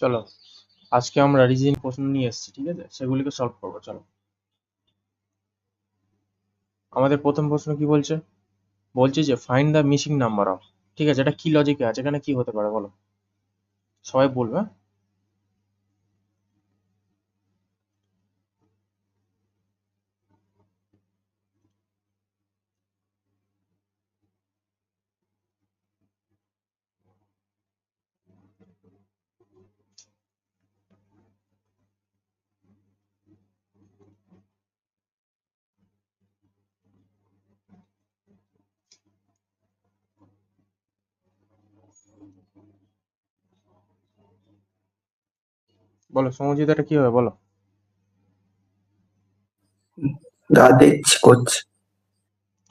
চলো আজকে আমরা রিজনিং প্রশ্ন নিয়ে এসেছি, ঠিক আছে? সেগুলিকে সলভ করবো। চলো, আমাদের প্রথম প্রশ্ন কি বলছে? বলছে যে find the missing number of, ঠিক আছে? এটা কি লজিকে আছে? এখানে কি হতে পারে বলো, সবাই বলবে, হ্যাঁ? বলো সমজিৎ, এটা কি হবে বলো? দেখছি, করছি।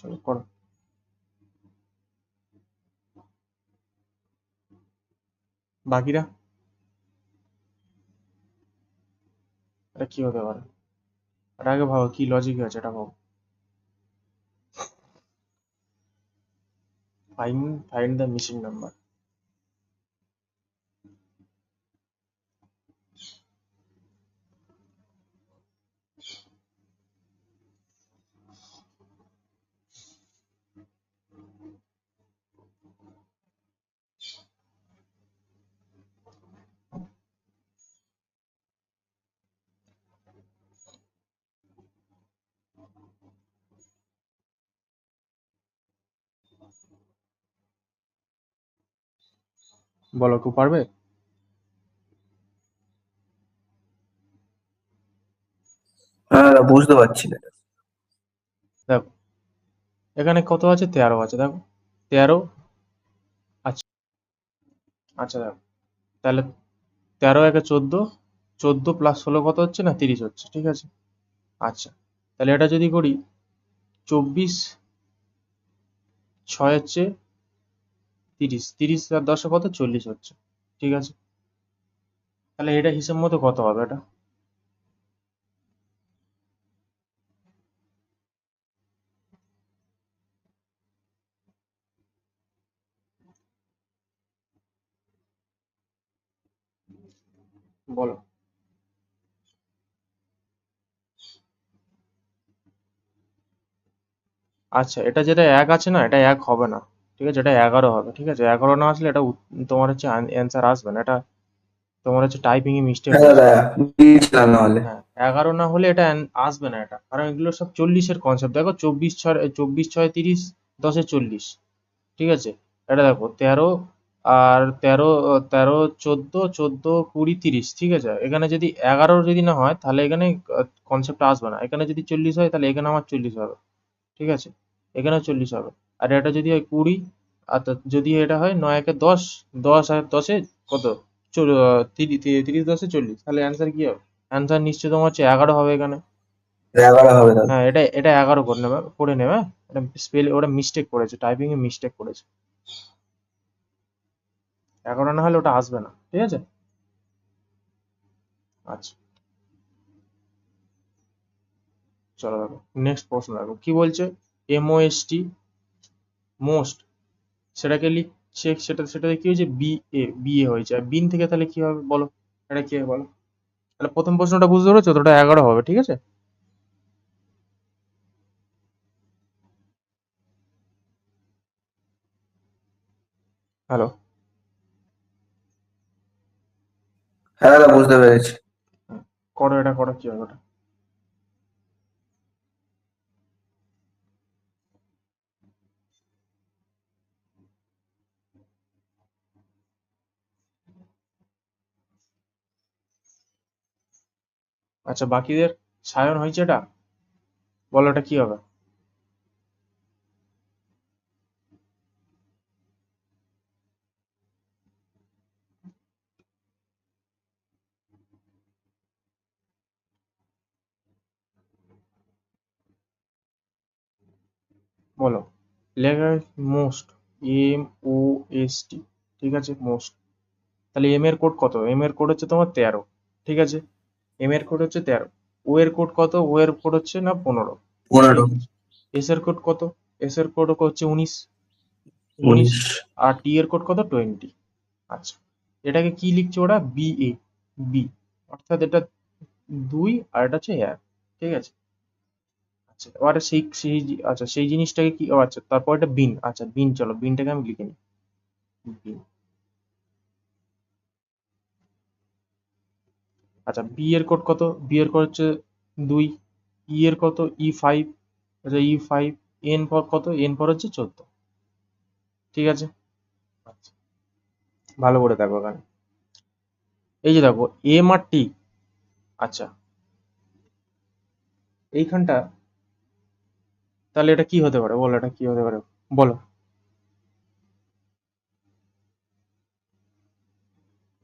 চলো করো। বাকিরা এটা কি হতে পারে? এটা আগে ভাবো কি লজিকে আছে, এটা ভাবো। Find the missing number. বলো, কেউ পারবে? বুঝতে পারছি না। দেখো এখানে কত আছে, 13 আছে, দেখো 13। আচ্ছা, আচ্ছা দেখো, তাহলে 13 একে 14, 14 প্লাস 16 কত হচ্ছে না, 30 হচ্ছে, ঠিক আছে? আচ্ছা, তাহলে এটা যদি করি 24 6 হচ্ছে 30, 30 আর 10 কত, 40 হচ্ছে, ঠিক আছে? তাহলে এটা হিসাব মতো কত হবে এটা? বলো। আচ্ছা, এটা যেটা এক আছে না, এটা এক হবে না, ঠিক আছে? এটা 11 হবে, ঠিক আছে? 11 না আসলে এটা তোমার হচ্ছে অ্যান্সার আসবে না, এটা তোমার হচ্ছে টাইপিং এ মিস্টেক হ্যাঁ হয়েছে। দাদা, দিয়েছিলাম নাহলে। হ্যাঁ, 11 না হলে এটা আসবে না এটা, কারণ এগুলো সব 40-এর কনসেপ্ট। দেখো 24 6 30, 10 40, ঠিক আছে? এটা দেখো 13 আর 13, 13 14 14 20 30, ঠিক আছে? এখানে যদি 11 যদি না হয় তাহলে এখানে কনসেপ্ট আসবে না। এখানে যদি 40 হয় তাহলে এখানে আমার 40 হবে, ঠিক আছে? এখানেও 40 হবে। আর এটা যদি হয় 20, আর যদি এটা হয় 9 একে 10, 10 আর 10 এ কত, 30, 30 10 এ 40, তাহলে অ্যান্সার কি হবে? অ্যান্সার নিশ্চয় তোমার হচ্ছে 11 হবে এখানে। 11 হবে দাদা। হ্যাঁ, এটা 11 করে নেবে, হ্যাঁ? এটা ওটা মিস্টেক করেছে, টাইপিং এ মিস্টেক করেছে। 11 না হলে ওটা আসবে না, ঠিক আছে? আচ্ছা, চলো দেখো নেক্সট প্রশ্ন। দেখো কি বলছে, এমওএসটি মোস্ট, সেটাকে লিখছে, সেটাতে কি হয়েছে, বিএ হয়েছে, আর বিন থেকে তাহলে কি হবে বলো? এটা কি হবে বলো? তাহলে প্রথম প্রশ্নটা বুঝতে পেরেছো তো, ওটা 11 হবে, ঠিক আছে? হ্যালো? হ্যাঁ দাদা, বুঝতে পেরেছি। করো, এটা করো, কি হবে ওটা? আচ্ছা, বাকিদের সায়ন হয়েছে এটা, বলো এটা কি হবে? বলো, লেখা মোস্ট, MOST, ঠিক আছে? মোস্ট, তাহলে এম এর কোড কত? এম এর কোড হচ্ছে তোমার 13, ঠিক আছে? এম এর কোড হচ্ছে 13। ও এর কোড কত? ও এর কোড হচ্ছে না 15, 15, ঠিক আছে? এস এর কোড কত? এস এর কোড হচ্ছে 19, 19। 19। আর টি এর কোড কত? 20। আচ্ছা, এটাকে কি লিখছে ওরা, বি এ, বি, অর্থাৎ এটা 2 আর এটা হচ্ছে 1, ঠিক আছে। আচ্ছা এবার আচ্ছা সেই জিনিসটাকে কি, ও আচ্ছা তারপর এটা বিন, আচ্ছা বিন, চলো বিনটাকে আমি লিখে নিই, বিন। আচ্ছা বি এর কোড কত, বি এর কোড হচ্ছে 2, ই এর কত, E5, আচ্ছা E5, এন ফর কত, এন ফর হচ্ছে 14, ঠিক আছে। আচ্ছা ভালো করে দেখো এখানে, এই যে দেখো এম আর টি, আচ্ছা এইখানটা, তাহলে এটা কি হতে পারে বলো, এটা কি হতে পারে বলো,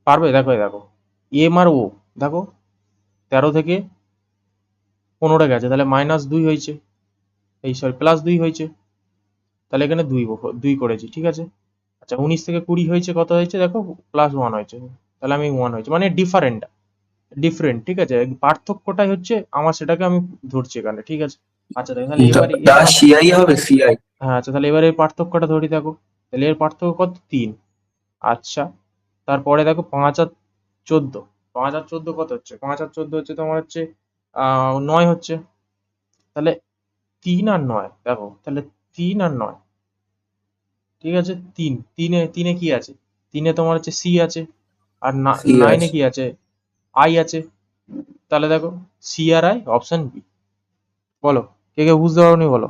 পারবে? দেখো এই দেখো এম আর ও, দেখো 13 থেকে 15 গেছে, তাহলে -2 হয়েছে, এই সরি +2 হয়েছে, তাহলে এখানে 2 করেছি, ঠিক আছে। আচ্ছা 19 থেকে 20 হয়েছে, কত হয়েছে দেখো, +1 হয়েছে, তাহলে আমি 1 হয়েছে, মানে ডিফারেন্ট, ঠিক আছে। পার্থক্যটাই হচ্ছে আমার, সেটাকে আমি ধরছি এখানে, ঠিক আছে। আচ্ছা দেখো তাহলে এবারে এর দা সিআই হবে সিআই। হ্যাঁ আচ্ছা তাহলে এবারে এর পার্থক্যটা ধরি, দেখো তাহলে এর পার্থক্য কত, 3। আচ্ছা তারপরে দেখো 5 আর 14, 5 আর 14 কত হচ্ছে, 5 আর 14 হচ্ছে তোমার হচ্ছে 9 হচ্ছে, তাহলে 3 আর 9, দেখো তাহলে 3 আর 9, ঠিক আছে। তিনে কি আছে, তিনে তোমার হচ্ছে সি আছে, আর সি নাইনে আছে। কি আছে, আই আছে, তাহলে দেখো C R I, option B. বলো, কে কে বুঝতে পারোনি বলো,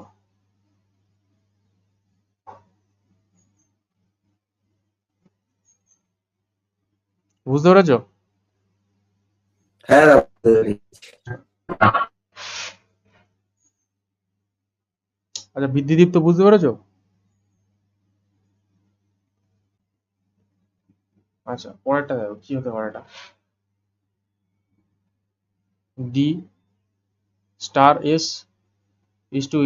বুঝতে পেরেছো? হ্যাঁ দা বুঝতে পেরেছি। আচ্ছা বৃদ্ধিদীপ্ত বুঝতে পেরেছো? আচ্ছা পরেরটা দেখো কি হতে পারে, এটা D star S is to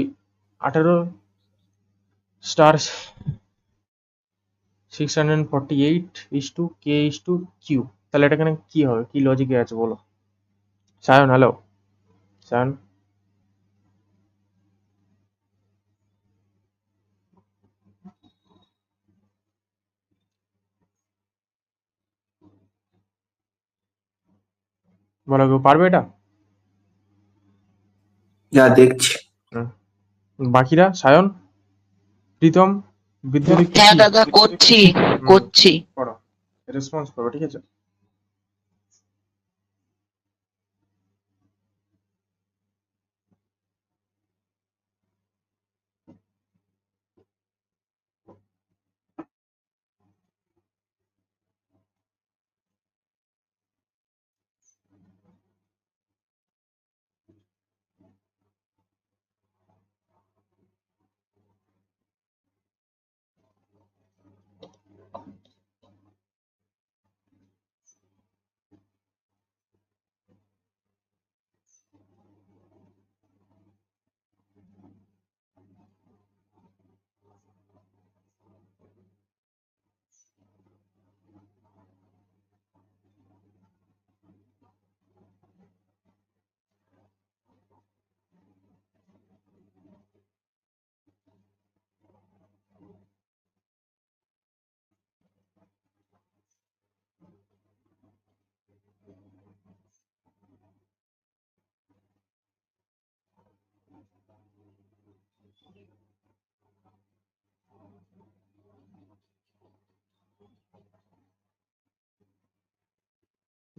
18 star 648 is to K is to Q, তাহলে এটা এখানে কি হবে, কি লজিকে আছে বলো। সায়ন, হ্যালো সায়ন, বলো কেউ পারবে এটা? যা দেখছি। হুম। বাকিরা, সায়ন, প্রীতম, বিদ্যুদীপ্ত, হ্যাঁ কি দাদা করছি হুম করছি। করো, রেসপন্স করো, ঠিক আছে।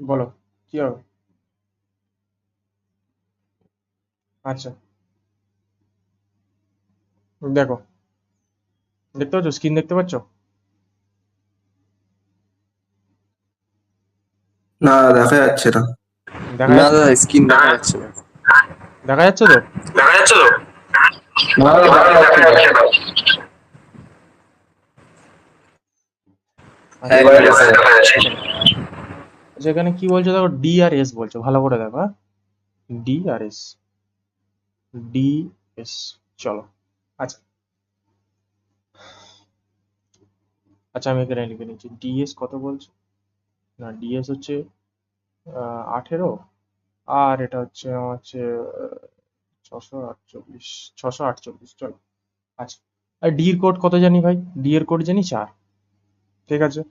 বলো কি হবে। আচ্ছা দেখো, দেখতে পাচ্ছ, স্ক্রিন দেখতে পাচ্ছ? না দেখা যাচ্ছে না। দেখা না যাচ্ছে তো, দাদা স্ক্রিন দেখা যাচ্ছে না। দেখা যাচ্ছে তো। দেখা যাচ্ছে তো? না দেখা যাচ্ছে না। আচ্ছা এবার এবারে ঠিক দেখা আছে। দেখা যাচ্ছে। যাচ্ছে। আচ্ছা এখানে কি বলছো দেখো, ডি আর এস বলছো, ভালো করে দেখো, হ্যাঁ ডি আর এস, ডি এস, চলো। আচ্ছা আচ্ছা আমি এখানে লিখে নিচ্ছি, ডিএস কত বলছো, না ডিএস হচ্ছে 18, আর এটা হচ্ছে আমার হচ্ছে 648, 648, চলো। আচ্ছা আর ডি এর কোড কত জানি ভাই, ডি এর কোড জানি 4, ঠিক আছে।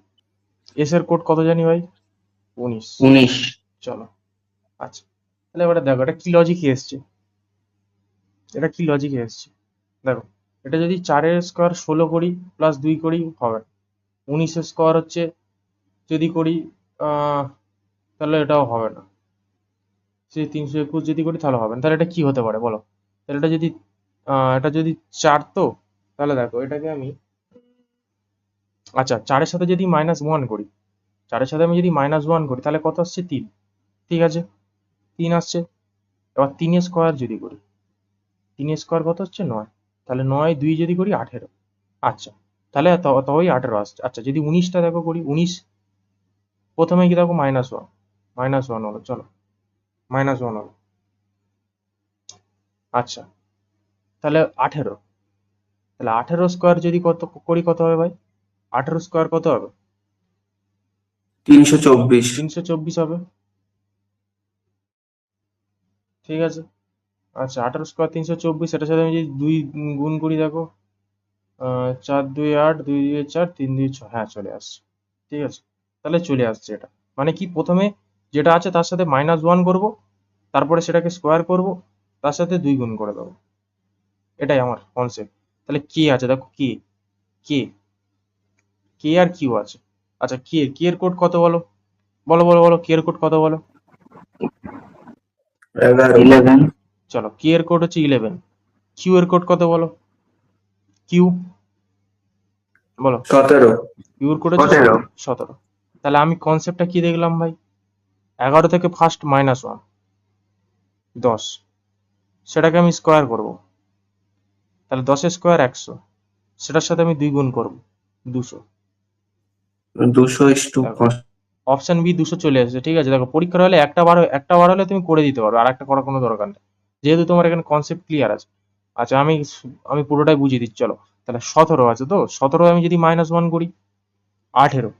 এস এর কোড কত জানি ভাই? 19। 19। চলো আচ্ছা, তাহলে এবারে দেখো এটা কি লজিকে এসছে, এটা কি লজিকে এসছে দেখো। এটা যদি 4 স্কোয়ার 16 করি প্লাস 2 করি হবে না। 19 স্কোয়ার হচ্ছে যদি করি তাহলে এটাও হবে না। সেই 321 যদি করি তাহলে হবে না। তাহলে এটা কি হতে পারে বলো? তাহলে এটা যদি 4 তো তাহলে দেখো এটাকে আমি, আচ্ছা 4-এর সাথে যদি -1 করি, 4-এর সাথে আমি যদি -1 করি তাহলে কত আসছে? 3। ঠিক আছে, 3 আসছে। এবার 3 স্কোয়ার যদি করি, 3 স্কোয়ার কত হচ্ছে? 9। তাহলে 9 2 যদি করি 18। আচ্ছা, তাহলে তবেই 18 আসছে। আচ্ছা যদি 19টা দেখো করি, 19 প্রথমে কি দেখো -1, -1 হলো, চলো -1 হলো। আচ্ছা তাহলে 18, তাহলে 18 স্কোয়ার যদি কত করি কত হবে ভাই? 18 স্কোয়ার কত হবে? 324। 324 হবে। ঠিক আছে, আচ্ছা 18 স্কোয়ার 324, এটার সাথে আমি যদি 2 গুণ করি দেখো, 4 2 8, 2 2 4, 3 2 6, হ্যাঁ চলে আসছে। ঠিক আছে, তাহলে চলে আসছে এটা। মানে কি, প্রথমে যেটা আছে তার সাথে -1 করব, তারপরে সেটাকে স্কোয়ার করব, তার সাথে 2 গুণ করে দেবো। এটাই আমার কনসেপ্ট। তাহলে কে আছে দেখো, কে কে কে আর কিউ আছে। আচ্ছা কে এর কোড কত বলো? বলো বলো বলো, কে এর কোড কত বলো? 11। চলো কে এর কোড হচ্ছে 11। কিউ এর কোড কত বলো? কিউ বলো। 17। কিউ এর কোড হচ্ছে 17। তাহলে আমি কনসেপ্টটা কি দেখলাম ভাই? 11 থেকে ফার্স্ট -1, 10, সেটাকে আমি স্কোয়ার করব। তাহলে 10 স্কোয়ার 100, সেটার সাথে আমি 2 গুণ করব, 200। 200 দেখো অপশন বি 200 চলে এসেছে। ঠিক আছে, দেখো পরীক্ষার হলে একটা বার হলে তুমি করে দিতে পারো, আর একটা করার কোনো দরকার নেই, যেহেতু তোমার এখানে কনসেপ্ট ক্লিয়ার আছে। আচ্ছা আমি পুরোটাই বুঝিয়ে দিচ্ছি চলো। তাহলে 17 আছে তো, 17 আমি যদি -1 করি, 18,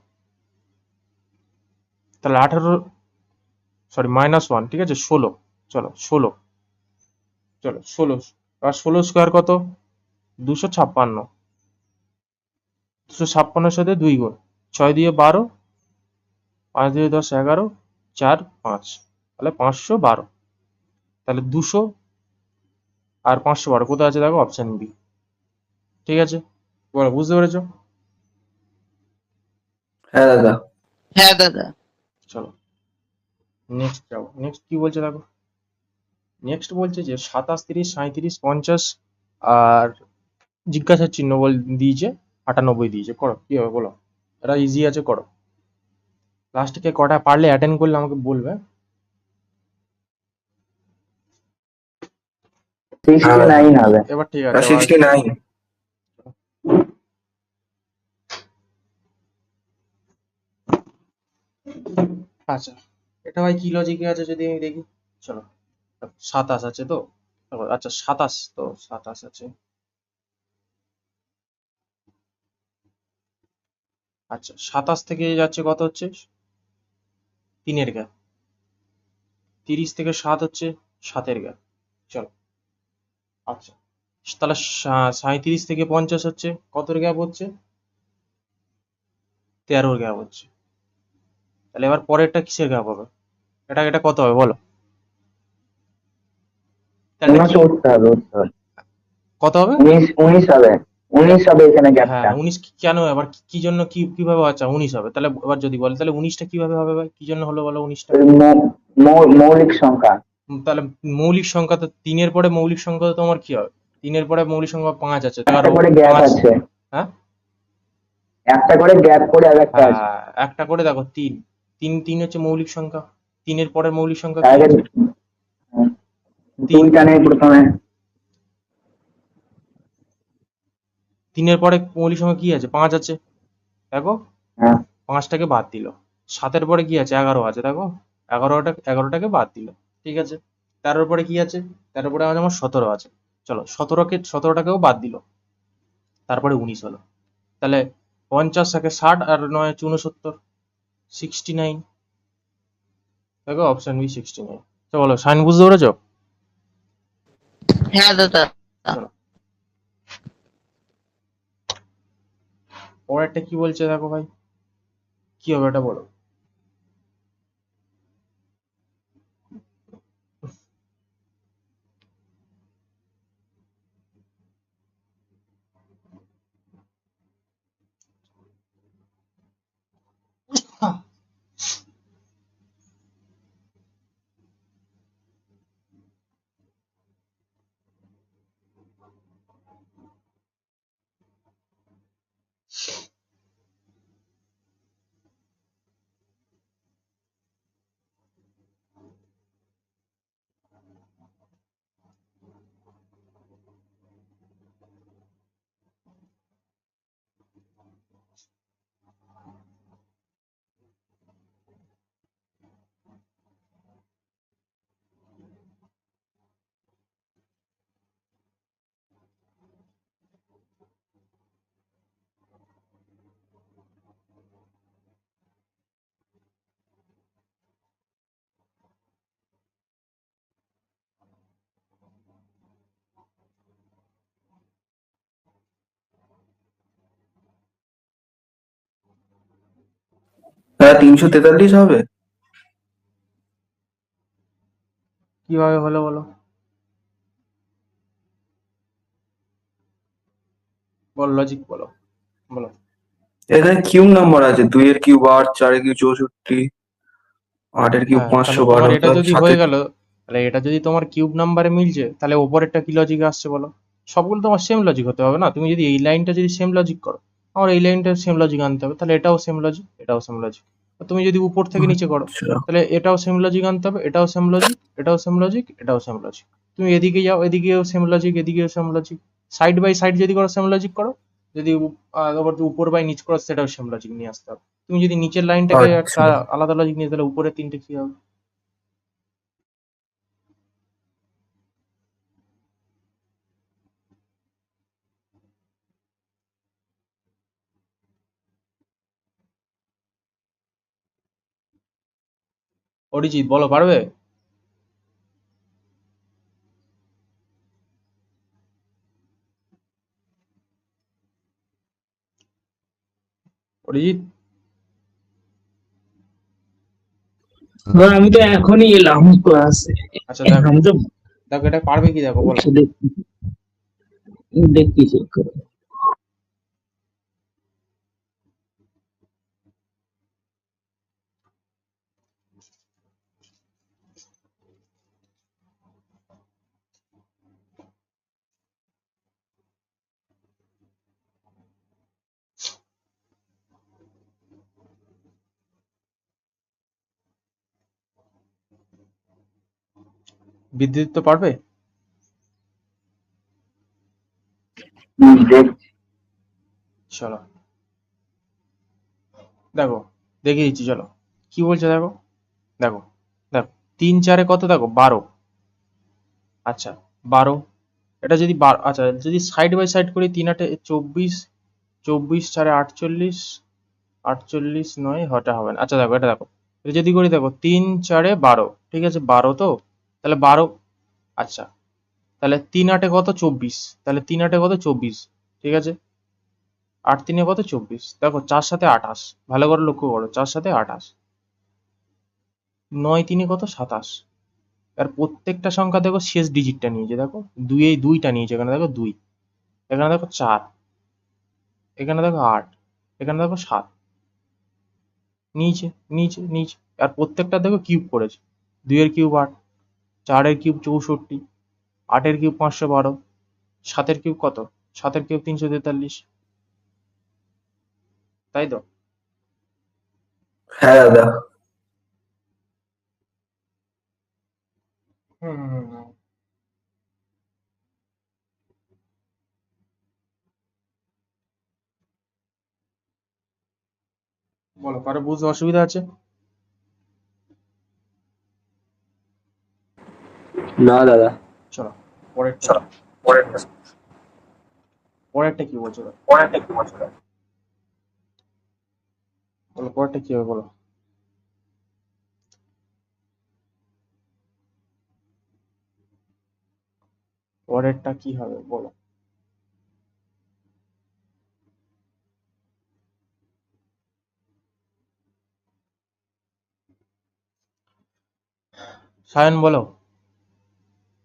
তাহলে 18, সরি -1, ঠিক আছে 16, চলো 16, চলো 16, আর 16 স্কোয়ার কত? 256, 256-এর সাথে 2 গুণ, 6 দিয়ে 12, 5 দিয়ে 10 11, 4 5, তাহলে 512। তাহলে 200 আর 512 কোথায় আছে দেখো, অপশন বি। ঠিক আছে, বলো বুঝতে পেরেছো? হ্যাঁ দাদা। হ্যাঁ দাদা। চলো নেক্সট যাও। নেক্সট কি বলছে দেখো। নেক্সট বলছে যে 27 30 37 50 আর জিজ্ঞাসার চিহ্ন দিয়েছে, 98 দিয়েছে। করো কি হবে বলো, এটা ইজি আছে, করো। লাস্টে কে কটা পারলে অ্যাটেন্ড করলে আমাকে বলবে। 69 হবে। এবার ঠিক আছে, 69। আচ্ছা এটা ভাই কি লজিকে আছে যদি আমি দেখি, চলো। 27 আছে তো, আচ্ছা 27, তো 27 আছে। আচ্ছা 27 থেকে যাচ্ছে কত হচ্ছে? 3-এর গ্যাপ। 30 থেকে 7 হচ্ছে 7-এর গ্যাপ। চলো আচ্ছা, তাহলে 37 থেকে 50 হচ্ছে কতর গ্যাপ হচ্ছে? 13-র গ্যাপ হচ্ছে। তাহলে এবার পরেরটা কিসের গ্যাপ হবে? এটা কত হবে বলো? তাহলে এটা কি 69 হবে উত্তর। কত হবে? 19 হবে। 19 হবে এখানে হ্যাঁ গ্যাপটা। 19 কেন, এবার কি জন্য, কিভাবে? আচ্ছা 19 হবে, তাহলে এবার যদি বলে তাহলে 19টা কিভাবে হবে ভাই? কি জন্য হলো বলো 19টা? ওই মৌলিক সংখ্যা। তাহলে মৌলিক সংখ্যা তো 3-এর পরে মৌলিক সংখ্যা তো তোমার কি হবে? 3-এর পরে মৌলিক সংখ্যা 5 আছে, একটা 13, করে গ্যাপ 5, আছে। হ্যাঁ একটা করে গ্যাপ করে আর একটা আছে। হ্যাঁ একটা করে দেখো, 3, 3 হচ্ছে মৌলিক সংখ্যা। 3-এর পরের মৌলিক সংখ্যা তার কি আগে আছে? 3। দুইটা নেই প্রথমে। 3-এর পরে মৌলিক সংখ্যা কি আছে? 5 আছে, দেখো হ্যাঁ 5টাকে বাদ দিল। 7-এর পরে কি আছে? 11 আছে, দেখো 11টাকে বাদ দিল। ঠিক আছে, 13-এর পরে কি আছে? 13-এর পরে আমার 17 আছে, চলো 17টাকেও বাদ দিল, তারপরে 19 হলো। তাহলে 50 থাকে 60 আর 9 হচ্ছে 69, 69। দেখো অপশন বি 69। তো বলো সাইন বুঝতে পেরেছো? হ্যাঁ দাদা। চলো পরেরটা কি বলছে দেখো ভাই। কি হবে এটা বলো। হ্যাঁ 343 হবে। কিভাবে হলো বলো, বলো লজিক বলো, বলো। এখানে কিউব নাম্বার আছে, 2 এর কিউব 8, 4 এর কিউব 64, 8 এর কিউব হ্যাঁ, তাহলে তোমার 512, এটা তাহলে যদি হয়ে গেল, তাহলে এটা যদি তোমার কিউব নাম্বারে মিলছে, তাহলে ওপরেরটা কি লজিক আসছে বলো। সবগুলো তোমার সেম লজিক হতে হবে না, তুমি যদি এই লাইনটা যদি সেম লজিক করো, আমার এই লাইনটা সেম লজিক আনতে হবে, তাহলে এটাও সেম লজিক, এটাও সেম লজিক। তুমি যদি উপর থেকে নিচে করো, আচ্ছা তাহলে এটাও সেম লজিক আনতে হবে, এটাও সেম লজিক, এটাও সেম লজিক, এটাও সেম লজিক। তুমি এদিকে যাও, এদিকেও সেম লজিক, এদিকেও same logic. Side by side যদি করো সেম লজিক করো, যদি আবার উপর বাই নিচ করো সেটাও সেম লজিক নিয়ে আসতে হবে। তুমি যদি নিচের লাইনটাকে একটা আচ্ছা। আলাদা লজিক নিয়ে, তাহলে উপরের তিনটে কি হবে? অরিজিৎ বলো, পারবে? অরিজিৎ, ধর আমি তো এখনই এলাম ক্লাসে। আচ্ছা দেখো, আমি তো দেখো এটা পারবে কি, দেখো বলো। দেখি চেক করে। বিদ্যুৎ তো পারবে? চলো দেখো, দেখিয়ে দিচ্ছি চলো। কি বলছে দেখো, দেখো, দেখো, 3 4 কত, দেখো 12। আচ্ছা, 12, এটা যদি আচ্ছা যদি সাইড বাই সাইড করি, 3 8 24, 24 4 48, 48 নয় হটা হবে না। আচ্ছা দেখো, এটা দেখো, এটা যদি করি, দেখো 3 4 12, ঠিক আছে 12 তো, তাহলে 12। আচ্ছা, তাহলে 3 8 কত, 24, তাহলে 3 8 কত, 24, ঠিক আছে। 8 3 কত, 24, দেখো 4 7 28, ভালো করে লক্ষ্য করো, 4 7 28, 9 3 কত, 27। আর প্রত্যেকটা সংখ্যা দেখো শেষ ডিজিটটা নিয়েছে, দেখো 2 এই 2টা নিয়েছে, এখানে দেখো 2, এখানে দেখো 4, এখানে দেখো 8, এখানে দেখো 7, নিচে নিচে নিচে। আর প্রত্যেকটা দেখো কিউব করেছে, 2 এর কিউব 8, 4 এর কিউব 64, 8 এর কিউব 512, 7 এর কিউব কত, 7 এর কিউব 343, তাই তো? হ্যাঁ দাদা। হুম হুম হুম হুম। বলো, কারো বুঝতে অসুবিধা আছে? না দাদা। চলো পরেরটা কি, পরেরটা কি বলছো দেখো। বলো পরেরটা কি হবে বলো। পরেরটা কি হবে বলো। সায়ন বলো,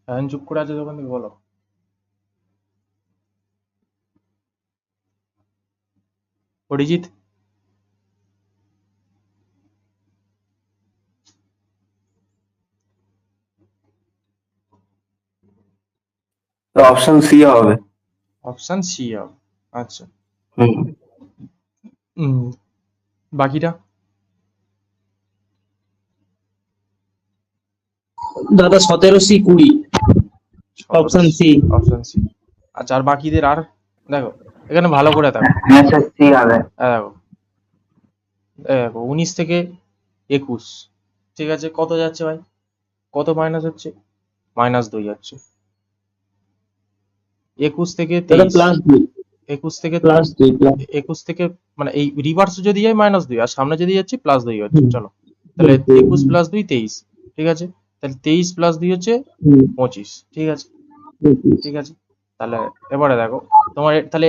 সায়ন চুপ করে আছে দোকান থেকে, বলো। অরিজিৎ, অপশন সি হবে। অপশন সি হবে, আচ্ছা। হুম। বাকিটা? দাদা 17C20, option C. Option C. আচ্ছা, আর বাকিদের আর দেখো, এখানে ভালো করে দেখো। হ্যাঁ স্যার, সি হবে। দেখো, দেখো 19 থেকে 21, ঠিক আছে, কত যাচ্ছে ভাই? কত মাইনাস হচ্ছে? -2 যাচ্ছে। 21 থেকে দাদা 23, +2, 21 থেকে +2 প্লাস। 21 থেকে, মানে এই রিভার্স যদি যাই -2, আর সামনে যদি যাচ্ছি +2 হচ্ছে, চলো। তাহলে 21 + 2 23, ঠিক আছে। তাহলে 23 + 2 হচ্ছে 25, ঠিক আছে, ঠিক আছে। তাহলে এবারে দেখো, তোমার তাহলে,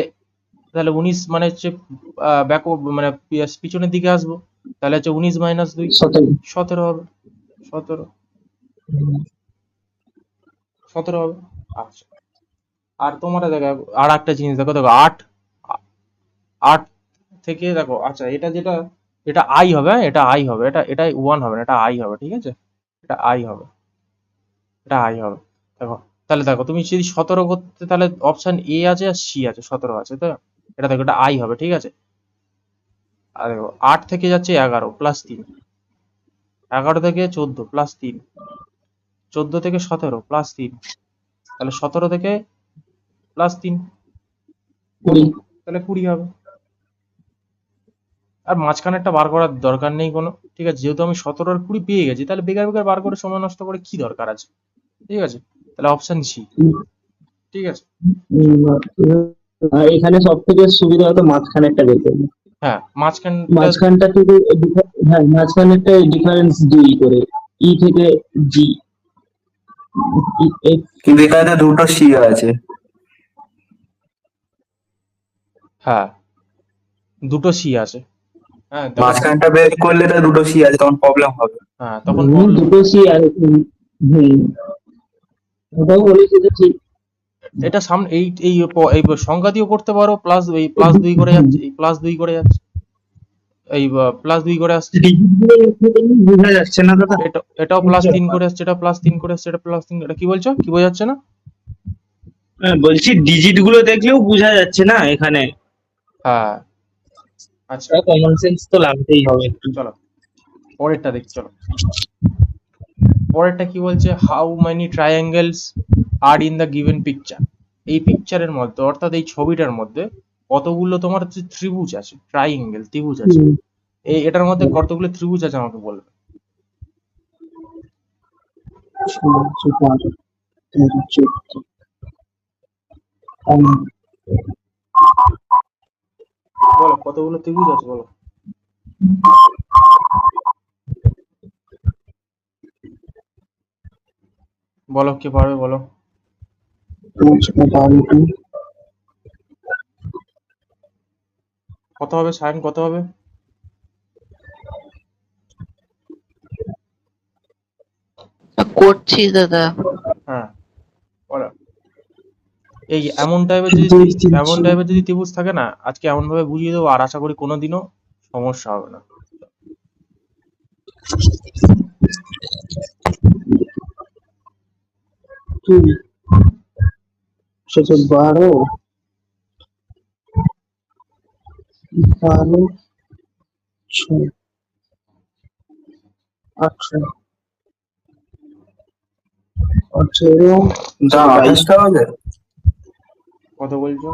তাহলে 19 মানে হচ্ছে ব্যাক, মানে পিছনের দিকে আসবো, তাহলে হচ্ছে 19 - 2 17 হবে, 17, 17 হবে। আচ্ছা, আর তোমার দেখো আর একটা জিনিস দেখো, দেখো 8, 8 থেকে দেখো, আচ্ছা এটা যেটা, এটা আই হবে, হ্যাঁ? এটা আই হবে, এটা 1 হবে না, এটা আই হবে, ঠিক আছে, এটা আই হবে, এটা আই হবে। দেখো, তাহলে দেখো তুমি যদি 17 করতে, তাহলে অপশন এ আছে আর সি আছে, 17 আছে, তো এটা দেখো, এটা আই হবে, ঠিক আছে। আর দেখো 8 থেকে যাচ্ছে 11 +3, 11 থেকে 14 +3, 14 থেকে 17 +3, তাহলে 17 থেকে +3 কত? 20। তাহলে 20 হবে। আর মাঝখানেরটা বার করার দরকার নেই কোনো, ঠিক আছে, যেহেতু আমি 17 আর 20 পেয়ে গেছি, তাহলে বেকার বেকার বার করে সময় নষ্ট করে কি দরকার আছে, ঠিক আছে। তাহলে অপশন সি, ঠিক আছে, চলো। আর এখানে সব থেকে সুবিধা হতো মাঝখানেরটা দেখে। হ্যাঁ, মাঝখানটা, মাঝখানটা থেকে হ্যাঁ, মাঝখানেরটা ডিফারেন্স দুই করে, ই থেকে জি। কিন্তু এখানে দুটো সি আছে। হ্যাঁ, দুটো সি আছে, হ্যাঁ দেখো, মাঝখানটা বের করলে তো দুটো সি আছে, তখন প্রবলেম হবে। হ্যাঁ তখন প্রবলেম দুটো হবে। সি আর ওটাও বলেছে যে ঠিক। এটা সামনে এই সংখ্যা দিয়েও করতে পারো, প্লাস এই +2 করে যাচ্ছে, এই +2 করে যাচ্ছে, এই +2 করে আসছে, বোঝা যাচ্ছে না দাদা। এটাও +3 করে আসছে, এটা +3 করে আসছে, এটা +3, এটা কি বলছো, কি বোঝা যাচ্ছে না? হ্যাঁ, বলছি ডিজিট গুলো দেখলেও বোঝা যাচ্ছে না এখানে। হ্যাঁ, আচ্ছা, কমন সেন্স তো লাগতেই হবে একটু। চলো পরেরটা দেখি, চলো। পরেরটা কি বলছে, how many triangles are in the given picture. এই পিকচারের মধ্যে, অর্থাৎ এই ছবিটার মধ্যে কতগুলো তোমার হচ্ছে ত্রিভুজ আছে, ট্রায়াঙ্গেল ত্রিভুজ আছে, এটার মধ্যে কতগুলো ত্রিভুজ আছে আমাকে বলবে। 14, বলো কতগুলো ত্রিভুজ আছে, বলো। বলো, কে পারবে বলো। কত হবে সায়ন, কত হবে? করছি দাদা। হ্যাঁ, বলো। এই এমন টাইপের যদি ত্রিভুজ থাকে না, আজকে এমন ভাবে বুঝিয়ে দেবো, আর আশা করি কোনোদিনও সমস্যা হবে না। 12, 12, 6, 18, 18, যা 28টা হবে। কত বলছো?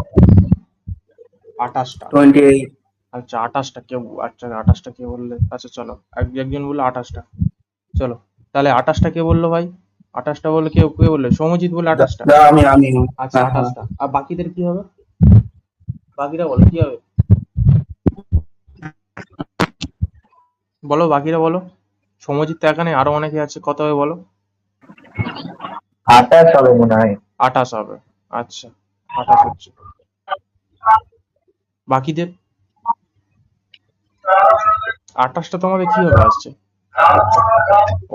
28টা? 28। আচ্ছা 28টা কেউ, আচ্ছা 28টা কে বললে, আচ্ছা চলো, একজন বললো 28টা, চলো। তাহলে 28টা কে বললো ভাই? 28টা বললো, কেউ কে বললো? সৌম্যজিৎ বললো 28টা। আমি। আচ্ছা হ্যাঁ, হ্যাঁ। 28টা, আর বাকিদের কি হবে? বাকিরা বলো কি হবে, বলো বাকিরা বলো। সৌম্যজিৎ তো এখানে, আরো অনেকে আছে, কত হবে বলো? 28 হবে মনে হয়। 28 হবে, আচ্ছা 28 হচ্ছে। বাকিদের 28টা তোমাদের কিভাবে আসছে?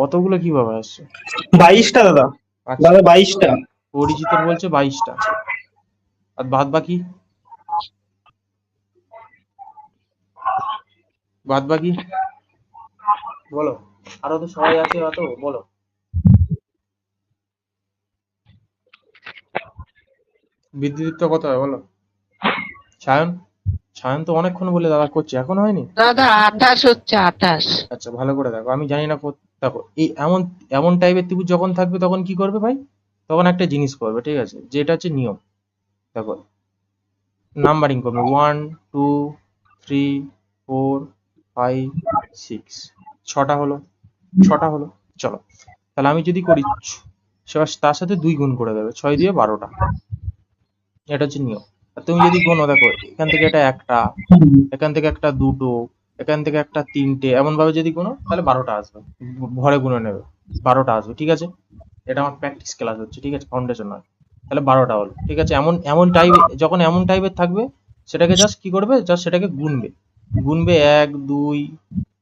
অতগুলো কিভাবে আসছে? 22টা দাদা, আচ্ছা, দাদা 22টা। অরিজিতের বলছে 22টা, আর বাদ বাকি বলো, আরো তো সবাই আছে, অত বলো। বিদ্যুৎ কত হয় বলো? সায়ন, সায়ন তো অনেকক্ষণ বলে দাদা করছে, এখন হয়নি। দাদা 28 হচ্ছে 28। আচ্ছা ভালো করে দেখো, আমি জানি না দেখো এই এমন এমন টাইপের ত্রিভুজ যখন থাকবে তখন কি করবে ভাই, তখন একটা জিনিস করবে, ঠিক আছে, যেটা হচ্ছে নিয়ম। দেখো নাম্বারিং করবে 1 2 3 4 5 6, ছটা হলো, ছটা হলো। চলো তাহলে আমি যদি করি তার সাথে 2 গুণ করে দেবে, 6 দিয়ে 12টা, এটা হচ্ছে নিয়ম। আর তুমি যদি গোনো, দেখো এখান থেকে এটা একটা, এখান থেকে একটা দুটো, এখান থেকে একটা তিনটে, এমন ভাবে যদি গোনো তাহলে 12টা আসবে, ভরে গুনে নেবে, 12টা আসবে, ঠিক আছে। এটা আমার প্র্যাকটিস ক্লাস হচ্ছে, ঠিক আছে, ফাউন্ডেশন নয়। তাহলে 12টা হলো, ঠিক আছে। এমন এমন টাইপ, যখন এমন টাইপের থাকবে সেটাকে জাস্ট কি করবে, জাস্ট সেটাকে গুনবে, গুনবে 1 2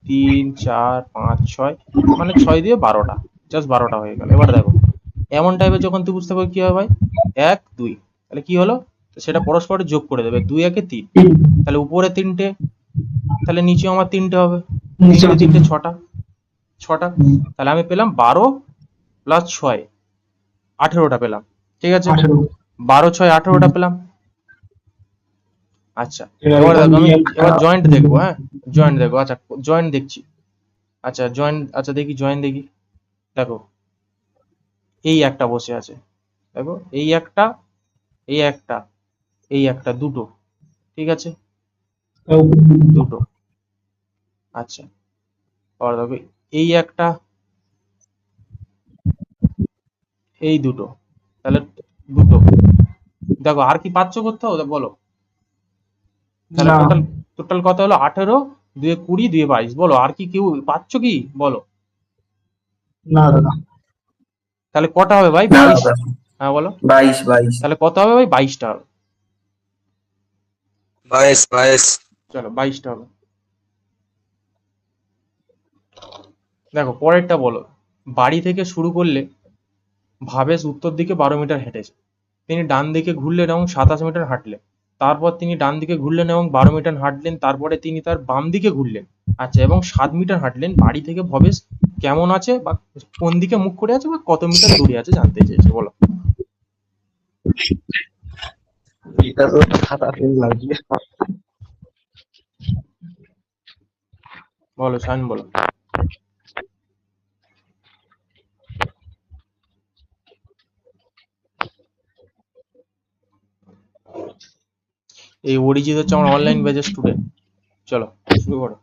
3 4 5 6, মানে 6 দিয়ে 12টা, জাস্ট 12টা হয়ে গেল। এবার দেখো এমন টাইপের যখন তুই বুঝতে পারবি কি হবে ভাই, 1 2, তাহলে কি হলো, তো সেটা পরস্পরের যোগ করে দেবে, 2 একে 3, তাহলে উপরে 3টে, তাহলে নিচে আমার 3টে হবে, 3 3টে 6টা, 6টা, তাহলে আমি পেলাম 12 প্লাস 6, 18টা পেলাম, ঠিক আছে। 12 6 18টা পেলাম। আচ্ছা এবার দেখো আমি এবার জয়েন্ট দেখবো, হ্যাঁ জয়েন্ট দেখবো, আচ্ছা জয়েন্ট দেখছি, আচ্ছা জয়েন্ট, আচ্ছা দেখি জয়েন্ট দেখি। দেখো এই একটা বসে আছে, দেখো এই একটা, এই একটা, এই একটা, দুটো, ঠিক আছে, দুটো। আচ্ছা আর দেখো এই একটা, এই দুটো, তাহলে দুটো। দেখো আর কি পাচ্ছ করতে হবে বলো, তাহলে না টোটাল, টোটাল কত হলো, 18 2 20 2 22, বলো আর কি কেউ পাচ্ছ কি বলো, না দাদা, তাহলে কটা হবে ভাই, না 22। দাদা, হ্যাঁ বলো, 22 22। তাহলে কত হবে ভাই, 22টা হবে। 22 22। চলো 22টা হবে। দেখো পরেরটা বলো, বাড়ি থেকে শুরু করলে ভাবেশ উত্তর দিকে 12 মিটার হেঁটেছে, তিনি ডান দিকে ঘুরলেন এবং 27 মিটার হাঁটলেন, তারপর তিনি ডান দিকে ঘুরলেন এবং 12 মিটার হাঁটলেন, তারপরে তিনি তার বাম দিকে ঘুরলেন, আচ্ছা, এবং 7 মিটার হাঁটলেন। বাড়ি থেকে ভবেশ কেমন আছে বা কোন দিকে মুখ করে আছে বা কত মিটার দূরে আছে জানতে চেয়েছে, বলো। এটা তো খাতা পেন লাগবে। বলো শান বলো। এই অরিজিৎ হচ্ছে আমার অনলাইন ব্যাচের স্টুডেন্ট। চলো শুরু করো।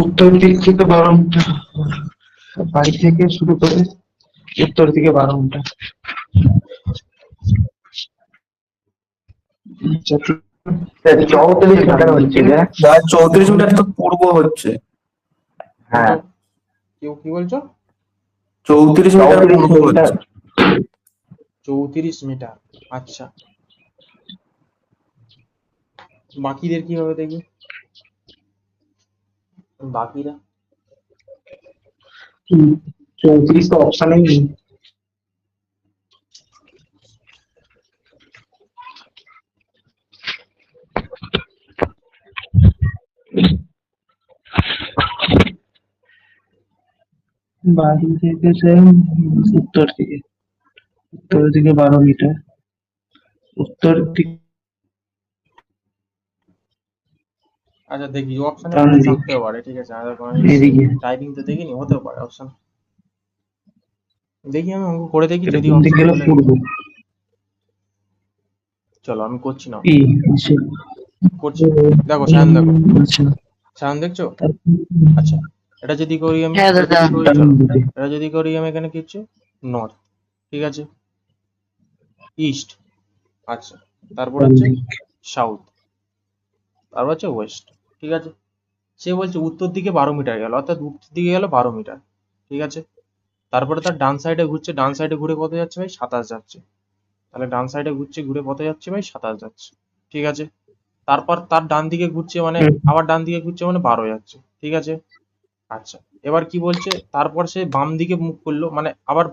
উত্তর দিক থেকে 12 মিটার, বাড়ি থেকে শুরু করে উত্তর দিকে 12 মিটার। আচ্ছা, 34 মিটার হচ্ছে যে। 34 মিটার তো পূর্ব হচ্ছে। হ্যাঁ, কেউ কি বলছো? 34 মিটার পূর্ব হচ্ছে। 34 মিটার, আচ্ছা, বাকিদের কি হবে দেখি, বাকিরা 34 তো অপশানে নেই। বাড়ি থেকে উত্তর দিকে, উত্তর দিকে 12 মিটার, উত্তর দিকে আচ্ছা দেখি অপশনে ডান ভুল দিক, থাকতেও পারে, ঠিক আছে, এদিকে। টাইপিং তো দেখিনি, হতেও পারে অপশন। দেখি আমি অঙ্ক করে দেখি, এটা যদি কোন দিক অপশন গেল? বলে। পূর্ব। চলো আমি করছি না, ই আচ্ছা, করছি, দেখো সায়ন দেখো, আচ্ছা, সায়ন দেখছো, তারপর আচ্ছা এটা যদি করি আমি, হ্যাঁ দাদা। ডান চলো দিকে, এটা যদি করি আমি, এখানে কি হচ্ছে, নর্থ, ঠিক আছে, ইস্ট, আচ্ছা, তারপর ডান হচ্ছে দিক, সাউথ, তারপর হচ্ছে ওয়েস্ট। ঠিক আছে, সে বলছে উত্তর দিকে 12 মিটার গেল, অর্থাৎ উত্তর দিকে গেল 12 মিটার। ঠিক আছে, তারপরে তার ডান সাইডে ঘুরছে, ডান সাইডে ঘুরে কত যাচ্ছে ভাই? 27 যাচ্ছে। তাহলে ডান সাইডে ঘুরছে, ঘুরে কত যাচ্ছে ভাই? 27 যাচ্ছে। ঠিক আছে, তারপর তার ডান দিকে ঘুরছে মানে আবার ডান দিকে ঘুরছে মানে 12 যাচ্ছে। ঠিক আছে, আচ্ছা এবার কি বলছে, তারপর সে বাম দিকে মুখ করলো মানে আবার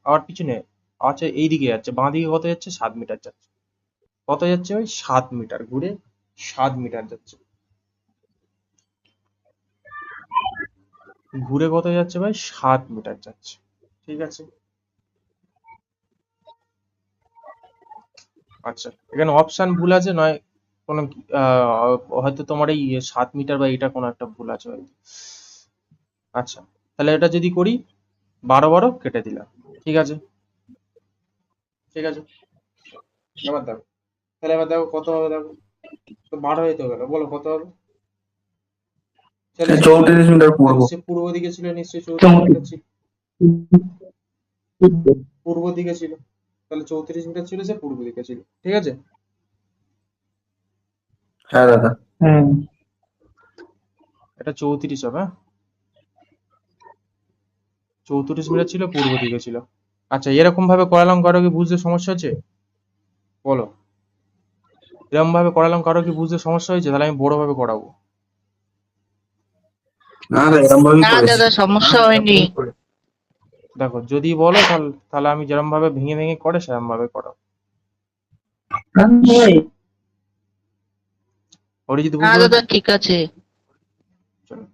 আবার পিছনে, আচ্ছা এই দিকে যাচ্ছে, বাঁ দিকে কত যাচ্ছে? 7 মিটার যাচ্ছে। কত যাচ্ছে ভাই? 7 মিটার ঘুরে 7 মিটার যাচ্ছে। ঘুরে কত যাচ্ছে ভাই? 7 মিটার যাচ্ছে। ঠিক আছে, আচ্ছা এখানে অপশন ভুল আছে নয় কোনো হয়তো তোমার এই 7 মিটার বা এটা কোনো একটা ভুল আছে হয়তো। আচ্ছা, তাহলে এটা যদি করি 12 কেটে দিলাম। ঠিক আছে, ঠিক আছে, এবার দেখো, তাহলে এবার দেখো কত হবে, দেখো তো 12 হয়ে তো গেল, বলো কত হবে? তাহলে 34 মিটার পূর্ব। সে পূর্ব দিকে ছিল, নিশ্চয়ই 34 মিটার ছিল, পূর্ব দিকে ছিল, তাহলে 34 মিটার ছিল, সে পূর্ব দিকে ছিল। ঠিক আছে, হ্যাঁ দাদা। এটা 34 হবে, হ্যাঁ 34 মিটার ছিল, পূর্ব দিকে ছিল। আচ্ছা এরকম ভাবে করালাম, কারো কি বুঝতে সমস্যা হচ্ছে? বলো, এরকম ভাবে করালাম, কারো কি বুঝতে সমস্যা হয়েছে? তাহলে আমি বড় ভাবে করাবো। না দাদা, এরকম ভাবেই না করেছি। দাদা, সমস্যা হয়নি। দেখো যদি বলো তাহলে তাহলে আমি যেরকম ভাবে ভেঙে ভেঙে করে সেরকম ভাবে করাবো। অরিজিৎ না বুঝতে দাদা, পেরেছো? ঠিক আছে। চলো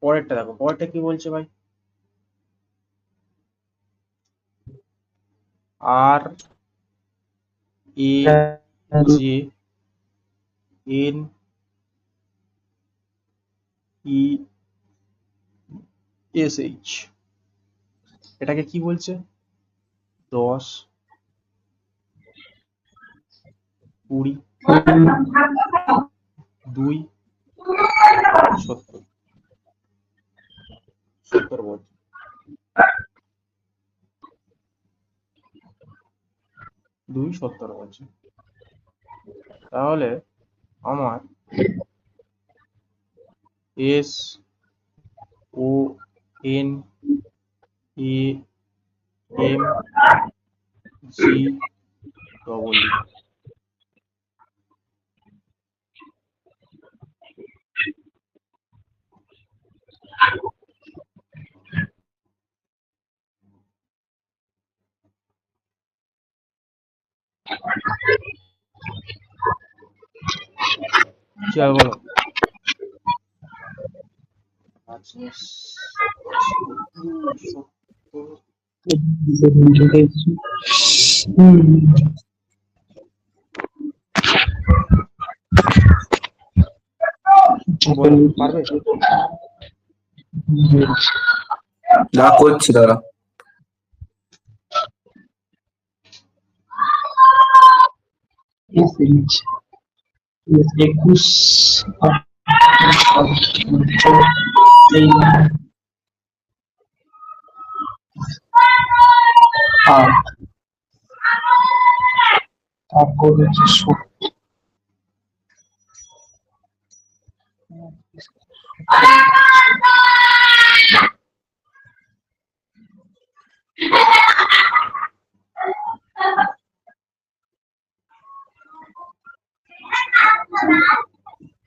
পরেরটা দেখো, পরেরটা কি বলছে ভাই? R A J N E S H, এটাকে কি বলছে? 10, 20, 2, 70, 70 বলছে। দুই 70 বলছে। তাহলে আমার S O N A M G double E, কি হবে বলো? আচ্ছা 270, বলো পারবে? যা করছি দাদা। একুশ আট, তারপর হচ্ছে 70।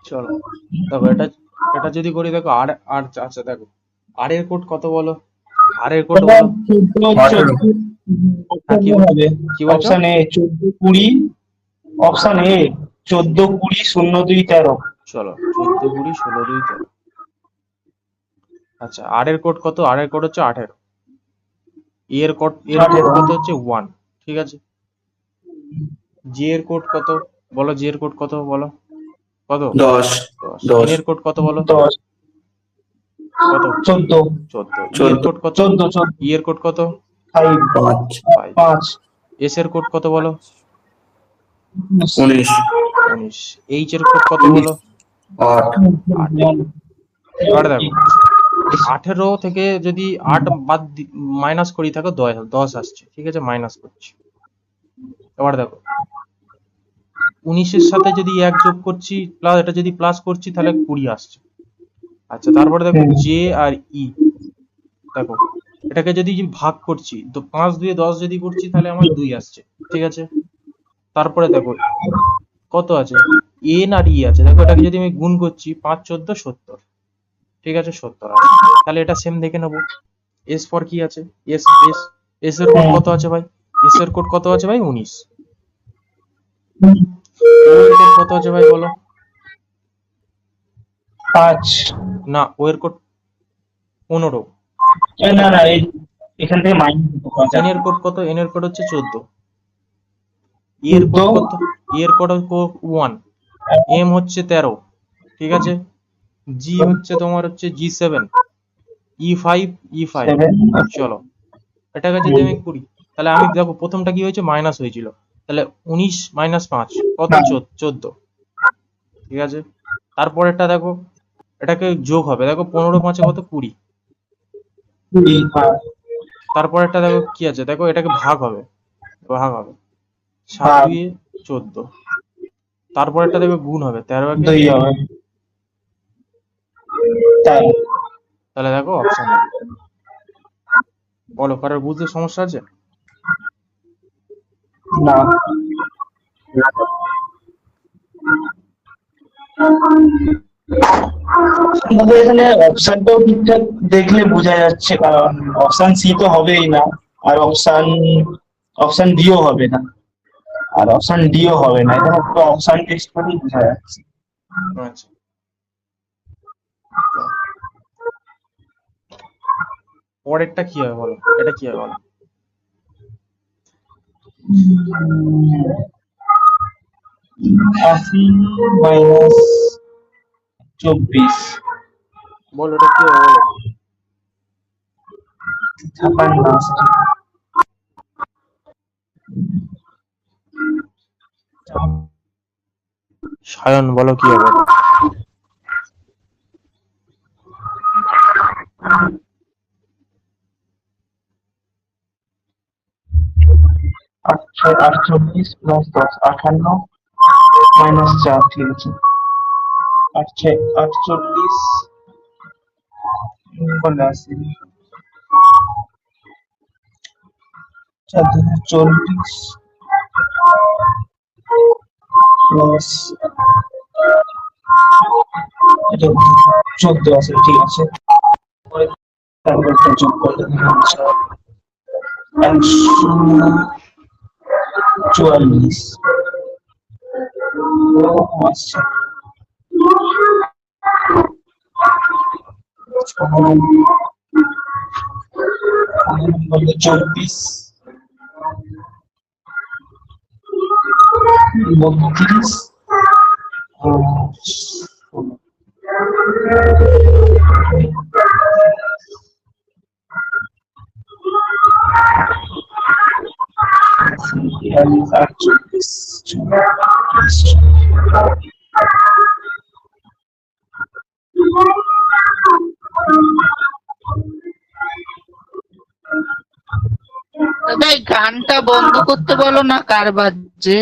চলো দেখো, এটা এটা যদি করি, দেখো আর আর আচ্ছা দেখো, আর এর কোড কত বলো? আর এর কোড বলো। হ্যাঁ কি হবে কি বলছো? Option A 14, 20, option A 14, 20, 02, 13। চলো 14, 20, 16, 2, 13। আচ্ছা আর এর কোড কত? আর এর কোড হচ্ছে 18। এর কোড কত হচ্ছে 1। ঠিক আছে, জি এর কোড কত বলো? জি এর কোড কত বলো? কত? 10, 10। 10, এন এর কোড কত বলো? 10, কত? 14, 14। ই এর 14, কোড কত? 14, ই এর কোড কত? 5, 5, 5। 5, এস এর কোড কত বলো? 19, 19। এইচ এর কোড কত বলো? 8, 8। এবার দেখো 18 থেকে যদি 8 বাদ মাইনাস করি, থাকো 10 আসছে। ঠিক আছে, মাইনাস করছি। এবার দেখো 19-এর সাথে যদি 1 যোগ করছি প্লাস এটা যদি প্লাস করছি তাহলে 20 আসছে। আচ্ছা তারপরে দেখো জে আর ই, দেখো এটাকে যদি ভাগ করছি তো 5 দিয়ে 10 যদি করছি তাহলে আমার 2 আসছে, ঠিক আছে। তারপরে দেখো কত আছে, এন আর ই আছে, দেখো এটাকে যদি আমি গুণ করছি 5 14 70, ঠিক আছে 70 আছে। তাহলে এটা সেম দেখে নেবো। এস ফর কি আছে, এস এস এস এর কোড কত আছে ভাই, এস এর কোড কত আছে ভাই 19। ও এর কোড কত আছে ভাই বলো, 5। না ও এর কোড 15। না না, এখান থেকে মাইনাস এন এর কোড কত, এন এর কোড হচ্ছে 14। ই এর কোড কত, ই এর কোড 1। এম হচ্ছে 13, ঠিক আছে। জি হচ্ছে তোমার হচ্ছে G7, E5, E5। 7। চলো এটাকে যদি আমি করি তাহলে আমি দেখো প্রথমটা কি হয়েছে, মাইনাস হয়েছিল, তাহলে 19 মাইনাস 5 কত, 14, ঠিক আছে। তারপরেরটা দেখো এটাকে যোগ হবে, দেখো 15 5 কত 20। তারপরেরটা দেখো কি আছে, দেখো এটাকে ভাগ হবে, ভাগ হবে 7 2 এ 14। তারপরেরটা দেখো গুণ হবে 13 1 এ 2 16। হবে, তাই তাহলে দেখো অপশন এ। বলো কারোর বুঝতে সমস্যা আছে? না। আমাদের এখানে অপশনটাও ঠিকঠাক দেখলে বোঝা যাচ্ছে, কারণ অপশন সি তো হবেই না, আর অপশন ডিও হবে না, আর অপশন ডিও হবে না, এখানে পুরো অপশন টেস্ট করেই বোঝা যাচ্ছে। আচ্ছা তো পরেরটা কি হবে বলো, এটা কি হবে বলো। 80 মাইনাস 24, বলো এটা কি হবে বলো। 56 আসছে। সায়ন বলো কি হবে এটা। 48 প্লাস 10, 58 মাইনাস 4, ঠিক আছে। 48 বলে আসি, 40 প্লাস এটা 14 আছে, ঠিক আছে। তারপর একটা যোগ করলে 144 আসছে। বললে 24 32 48। দাদা এই গানটা বন্ধ করতে বলো না, কার বাজছে?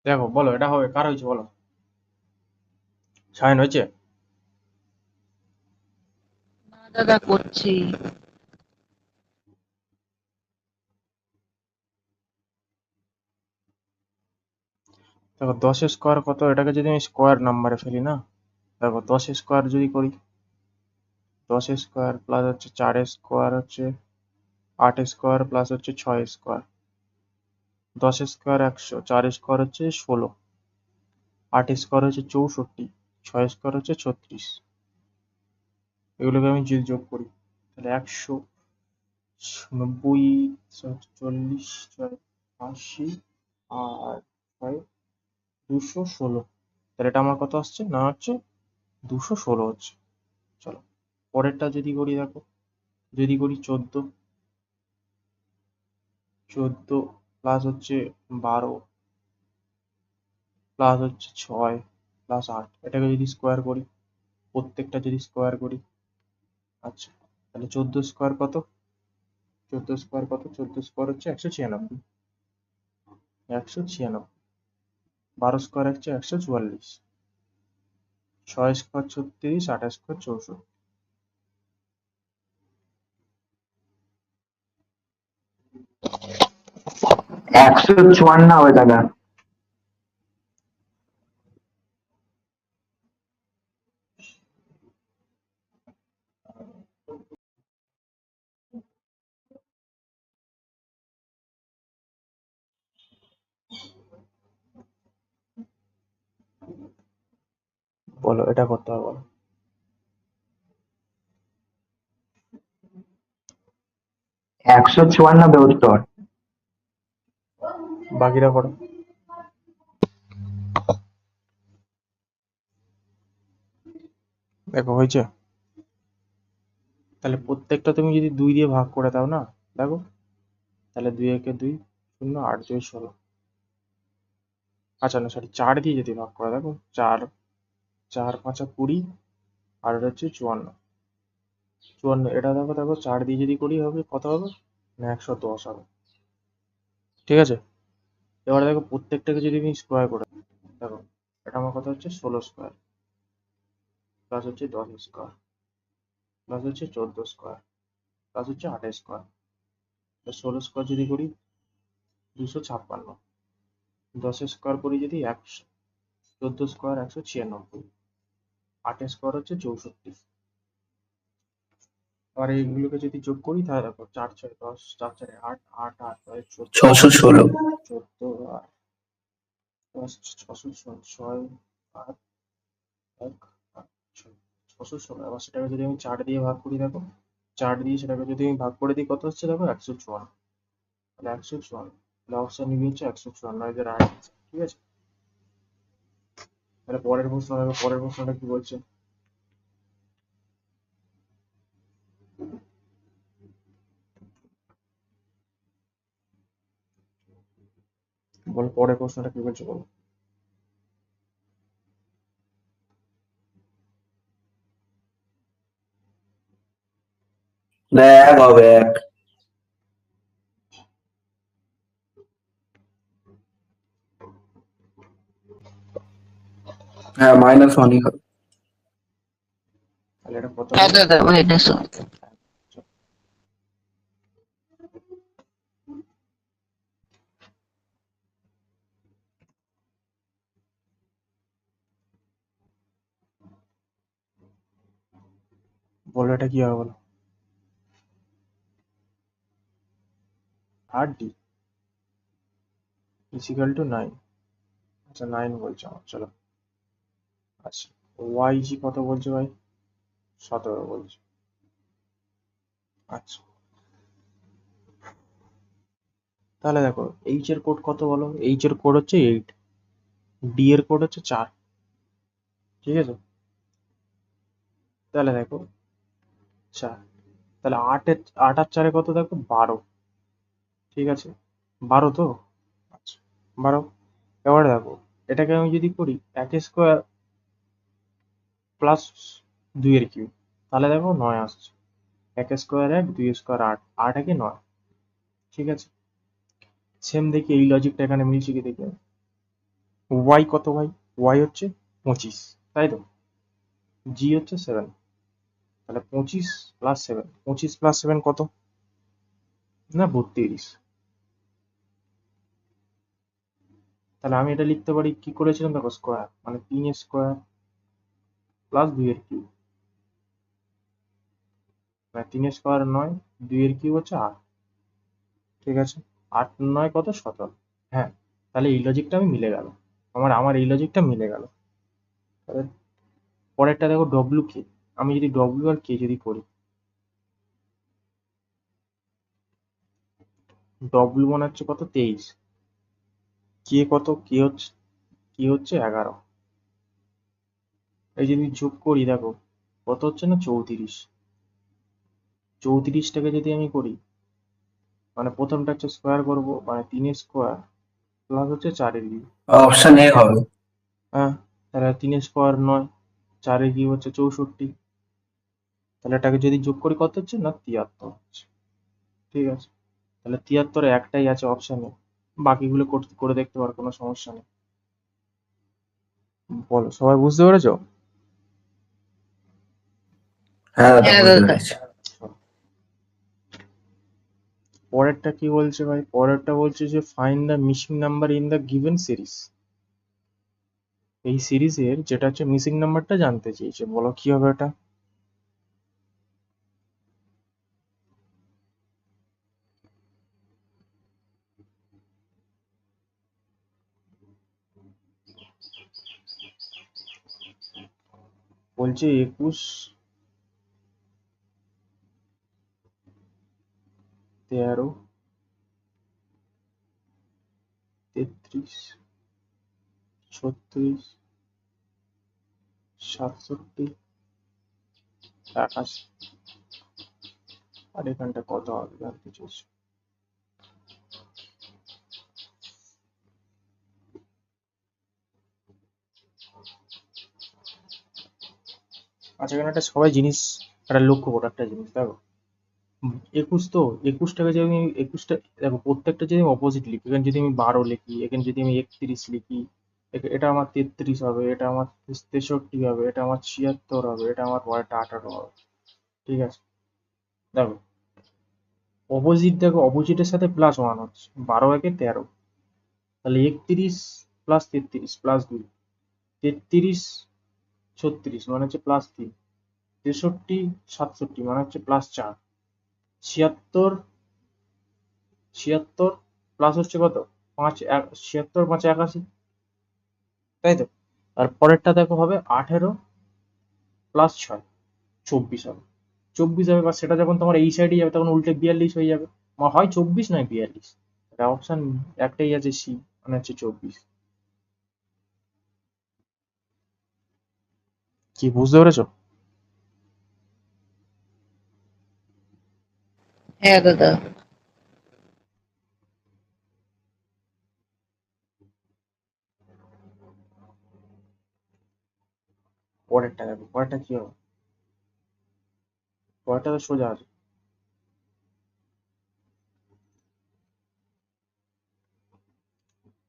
দেখো বলো এটা হবে কার হয়েছে বলো, সায়ন হয়েছে। না দাদা করছি। দেখো 10 স্কোয়ার কত, এটাকে যদি আমি স্কোয়ার নাম্বারে ফেলি না, দেখো 10 স্কোয়ার যদি করি, 10 স্কোয়ার প্লাস হচ্ছে 4 স্কোয়ার হচ্ছে 8 স্কোয়ার প্লাস হচ্ছে 6 স্কোয়ার, 10 স্কোয়ার 100, 4 স্কোয়ার হচ্ছে 16, 8 স্কোয়ার হচ্ছে 64, 6 স্কোয়ার হচ্ছে 36। এগুলোকে আমি যদি যোগ করি তাহলে 190, 40, 80 আর 6 216। তাহলে এটা আমার কত আসছে, না হচ্ছে 216 হচ্ছে। চলো পরেরটা যদি করি, দেখো যদি করি 14, 14 প্লাস হচ্ছে 12 প্লাস হচ্ছে 6 প্লাস 8, এটাকে যদি স্কোয়ার করি, প্রত্যেকটা যদি স্কোয়ার করি আচ্ছা, তাহলে 14 স্কোয়ার কত? 14 স্কোয়ার কত? 14 স্কোয়ার হচ্ছে 196। 196। 12 স্কোয়ার হচ্ছে 144। 6 স্কোয়ার 36, 8 স্কোয়ার 64। 154 হবে দাদা। বলো, এটা করতে হবে বলো। 154 হবে উত্তর। বাকিটা করো। দেখো হয়েছে? তাহলে প্রত্যেকটা তুমি যদি 2 দিয়ে ভাগ করে দাও না, দেখো, তাহলে 2 একে 2, 0, 8 2 16। আচ্ছা না, সরি, 4 দিয়ে যদি ভাগ করে দেখো, 4 4 5 20, আর এটা হচ্ছে 54। 54, এটা দেখো দেখো 4 দিয়ে যদি করি হবে কত হবে? না 110 হবে। ঠিক আছে, এবারে দেখো প্রত্যেকটাকে যদি আমি স্কোয়ার করে দিই, দেখো এটা আমার কথা হচ্ছে 16 স্কোয়ার, প্লাস হচ্ছে 10 স্কোয়ার, প্লাস হচ্ছে 14 স্কোয়ার, প্লাস হচ্ছে 8 স্কোয়ার। 16 স্কোয়ার যদি করি 256, 10 স্কোয়ার করি যদি 100, 14 স্কোয়ার 196, 8 স্কোয়ার হচ্ছে 64। আর এইগুলোকে যদি যোগ করি তাহলে দেখো 4 6 10, 4 4 8, 8 8 14, 616। 14 আর 10 616, 6 8 1 8 6, 616। আবার সেটাকে যদি আমি 4 দিয়ে ভাগ করি, দেখো 4 দিয়ে সেটাকে যদি আমি ভাগ করে দিই কত হচ্ছে দেখো 154। তাহলে 154, তাহলে অপশন নিবি হচ্ছে 154 এর রাইট আনসার। ঠিক আছে, তাহলে পরের প্রশ্ন দেখো, পরের প্রশ্নটা কি বলছে? বলো পরের প্রশ্নটা কি বলছে বলো। এক হবে এক। হ্যাঁ, -1ই হবে। তাহলে এটা কত হ্যাঁ হবে? দাদা ওইটা শোন। বলো এটা কি হবে বলো। 8d is equal two 9। আচ্ছা 9 বলছে আমার, চলো। আচ্ছা, ওয়াই জি কত বলছে ভাই? 17 বলছে। আচ্ছা, তাহলে দেখো এইচ এর কোড কত বলো? এইচ এর কোড হচ্ছে 8, ডি এর কোড হচ্ছে 4। ঠিক আছে, তাহলে দেখো 4, তাহলে 8 আর 4 কত দেখো? 12। ঠিক আছে, 12 তো? আচ্ছা, 12। এবারে দেখো এটাকে আমি যদি করি 1 স্কোয়ার প্লাস 2 এর কিউব, তাহলে দেখো 9 আসছে। 1 স্কোয়ার 1, 2 স্কোয়ার 8, 8 একে 9। ঠিক আছে, সেম দেখি এই লজিকটা এখানে মিলছে কি দেখি। ওয়াই কত ভাই? ওয়াই হচ্ছে 25, তাই তো? জি হচ্ছে 7, তাহলে 25 প্লাস 7, 25 প্লাস 7 কত? না 32। তাহলে আমি এটা লিখতে পারি কি করেছিলাম দেখো, স্কোয়ার মানে 3 স্কোয়ার প্লাস 2 এর কিউব, মানে 3 স্কোয়ার 9, 2 এর কিউব হচ্ছে 8। ঠিক আছে, 8 9 কত? 17। হ্যাঁ, তাহলে এই লজিকটা আমি মিলে গেল, আমার আমার এই লজিকটা মিলে গেল। তাহলে পরেরটা দেখো ডব্লিউ কে, আমি যদি ডব্লিউ আর কে যদি করি, ডব্লিউ মানে হচ্ছে কত? 23। কে কত? কে হচ্ছে 11। এই যদি যোগ করি দেখো কত হচ্ছে না 34। 34টাকে যদি আমি করি, মানে প্রথমটা হচ্ছে স্কোয়ার করবো, মানে 3 স্কোয়ার প্লাস হচ্ছে 4 এর কিউব। অপশন এ হবে। হ্যাঁ, তাহলে 3 স্কোয়ার 9, 4 এর কিউব হচ্ছে 64। তাহলে এটাকে যদি যোগ করি কত হচ্ছে না 73 হচ্ছে। ঠিক আছে, তাহলে 73 একটাই আছে অপশানে, বাকিগুলো করে দেখতে পারো, কোনো সমস্যা নেই। বলো, সবাই বুঝতে পেরেছো? হ্যাঁ দাদা হ্যাঁ বুঝতে দাদা। পেরেছি। পরেরটা কি বলছে ভাই? পরেরটা বলছে যে find the missing number in the given series. এই সিরিজের যেটা হচ্ছে মিসিং নাম্বারটা জানতে চেয়েছে, বলো কি হবে এটা? বলছে 21, 13, 33, 36, 67, 81। আর এখানটা কত হবে জানতে চেয়েছে। আচ্ছা, এখানে একটা সবাই জিনিস একটা লক্ষ্য করো, একটা জিনিস দেখো। 21 তো, 21টাকে যদি আমি 21টা দেখো, প্রত্যেকটা যদি আমি অপোজিট লিখি, এখানে যদি আমি 12 লিখি, এখানে যদি আমি 31 লিখি, এটা আমার 33 হবে, এটা আমার 63 হবে, এটা আমার 76 হবে, এটা আমার পরেরটা 18 হবে। ঠিক আছে, দেখো অপোজিট, দেখো অপোজিটের সাথে প্লাস 1 হচ্ছে, 12 একে 13, তাহলে 31 প্লাস 33 প্লাস 2, 33 36 মানে হচ্ছে প্লাস 3, 63 67 মানে হচ্ছে প্লাস 4, 76 76 প্লাস হচ্ছে কত 5, 76 5 81, তাই তো? আর পরেরটা দেখো হবে 18 প্লাস 6 24 হবে। 24 হবে, বা সেটা যখন তোমার এই সাইডে যাবে তখন উল্টে 42 হয়ে যাবে, হয় 24 নয় 42। এটা অপশন একটাই আছে, সি, মানে হচ্ছে 24। কি বুঝতে পেরেছো? হ্যাঁ দাদা। পরেরটা দেখো, পরেরটা কি হবে? পরেরটা তো সোজা আছে।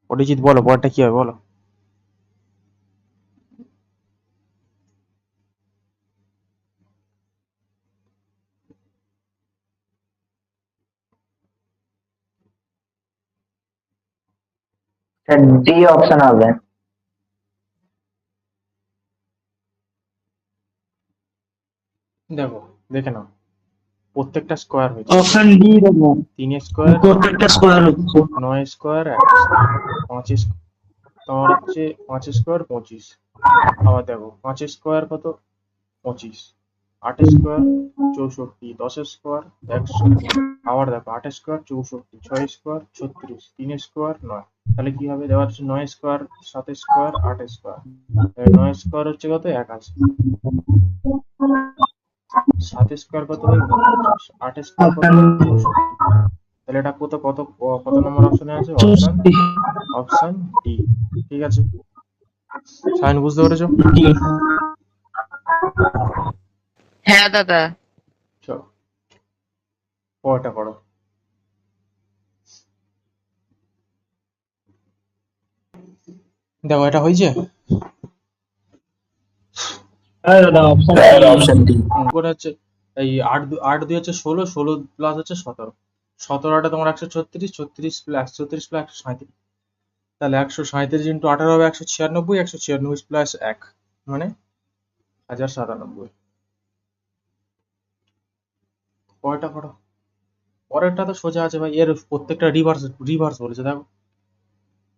অরিজিৎ বলো, পরেরটা কি হবে বলো। ডি অপশন হবে। দেখো, দেখে নাও, প্রত্যেকটা স্কোয়ার হয়েছে, অপশন ডি দেবো। 3 স্কোয়ার, প্রত্যেকটা স্কোয়ার হচ্ছে। 9 স্কোয়ার 1 স্কোয়ার, 5 তোমার হচ্ছে 5 স্কোয়ার 25। আবার দেখো 5 স্কোয়ার কত 25, 8 স্কোয়ার 64, 10 স্কোয়ার 100, আবার দেখো 8 স্কোয়ার 64, 6 স্কোয়ার 36, 3 স্কোয়ার 9। তাহলে কি হবে? দেওয়া হচ্ছে 9 স্কোয়ার, 7 স্কোয়ার, 8 স্কোয়ার। 9 স্কোয়ার হচ্ছে কত 81, 7 স্কোয়ার কত ভাই 49, 8 স্কোয়ার কত অপশন 64। তাহলে এটা কত কত কত নম্বর অপশনে আছে? Option option D. ঠিক আছে, সাইন বুঝতে পেরেছো? হ্যাঁ দাদা। চলো পরেরটা করো। দেখো এটা হয়েছে। হ্যাঁ দাদা অপশন অপশন ডি। করে হচ্ছে এই 8 2 হচ্ছে 16, 16 প্লাস হচ্ছে 17, 17 আটা তোমার 136, 36 প্লাস 36 প্লাস 137, তাহলে 137 ইন্টু 18 হবে 196, 196 প্লাস 1 মানে 1097। পরেরটা করো। পরেরটা তো সোজা আছে ভাই, এর প্রত্যেকটা রিভার্স রিভার্স বলেছে দেখো।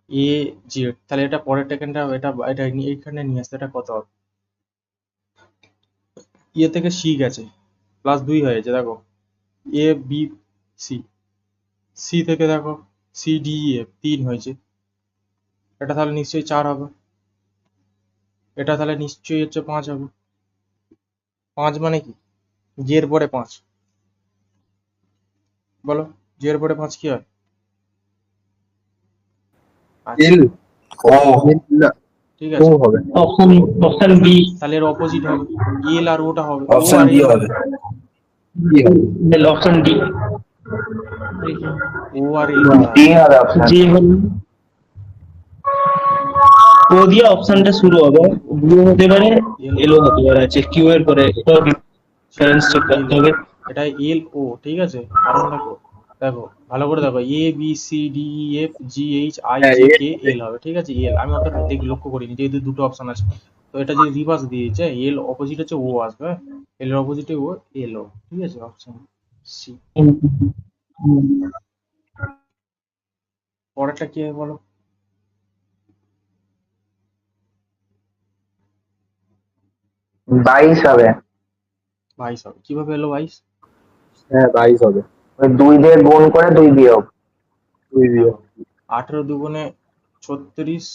এ জেড, তাহলে এটা পরেরটা এখানটা, এটা এটা এইখানে নিয়ে আসতে, এটা কত হবে? এ থেকে সি গেছে, প্লাস 2 হয়েছে দেখো, এ বি সি, সি থেকে দেখো সি ডি এফ 3 হয়েছে, এটা তাহলে নিশ্চয়ই 4 হবে, এটা তাহলে নিশ্চয়ই হচ্ছে 5 হবে। 5 মানে কি? জি এর পরে 5, বলো জি এর পরে 5 কি হয়? আচ্ছা, এল ও ঠিক ও আছে, হবে, অপশন অপশন বি। তাহলে এর অপোজিট হবে, এল আর ওটা হবে, ও অপশন আর বি এল হবে, হবে, বি হবে, অপশন ডি। ও আর এল কোথায় ডি আছে? হবে অপশন। যে হল ও দিয়ে অপশনটা শুরু হবে, বি হতে পারে, এল এলও হতে পারে, আছে কিউ এর পরে, এটা ডিফারেন্স চেক এল, করতে হবে। এটা এল ও, ঠিক আছে, কারণ দেখো, দেখো ভালো করে দেখো, A B C D E F G H I হ্যাঁ জে এ কে এল হবে, ঠিক আছে, এল আমি অতটা লক্ষ্য করিনি যেহেতু দুটো অপশন আছে। তো এটা যদি রিভার্স দিয়েছে, এল অপোজিট হচ্ছে ও আসবে, এল এর অপোজিটে ও, এল ও, ঠিক আছে, অপশন সি। পরেরটা কি হবে বলো? 22 হবে। 22 হবে, কিভাবে এলো 22? হ্যাঁ 22 হবে, ওই 2 দিয়ে গুণ করে 2 বিয়োগ, 2 দেখো বিয়োগ। 18 দুগুণে 36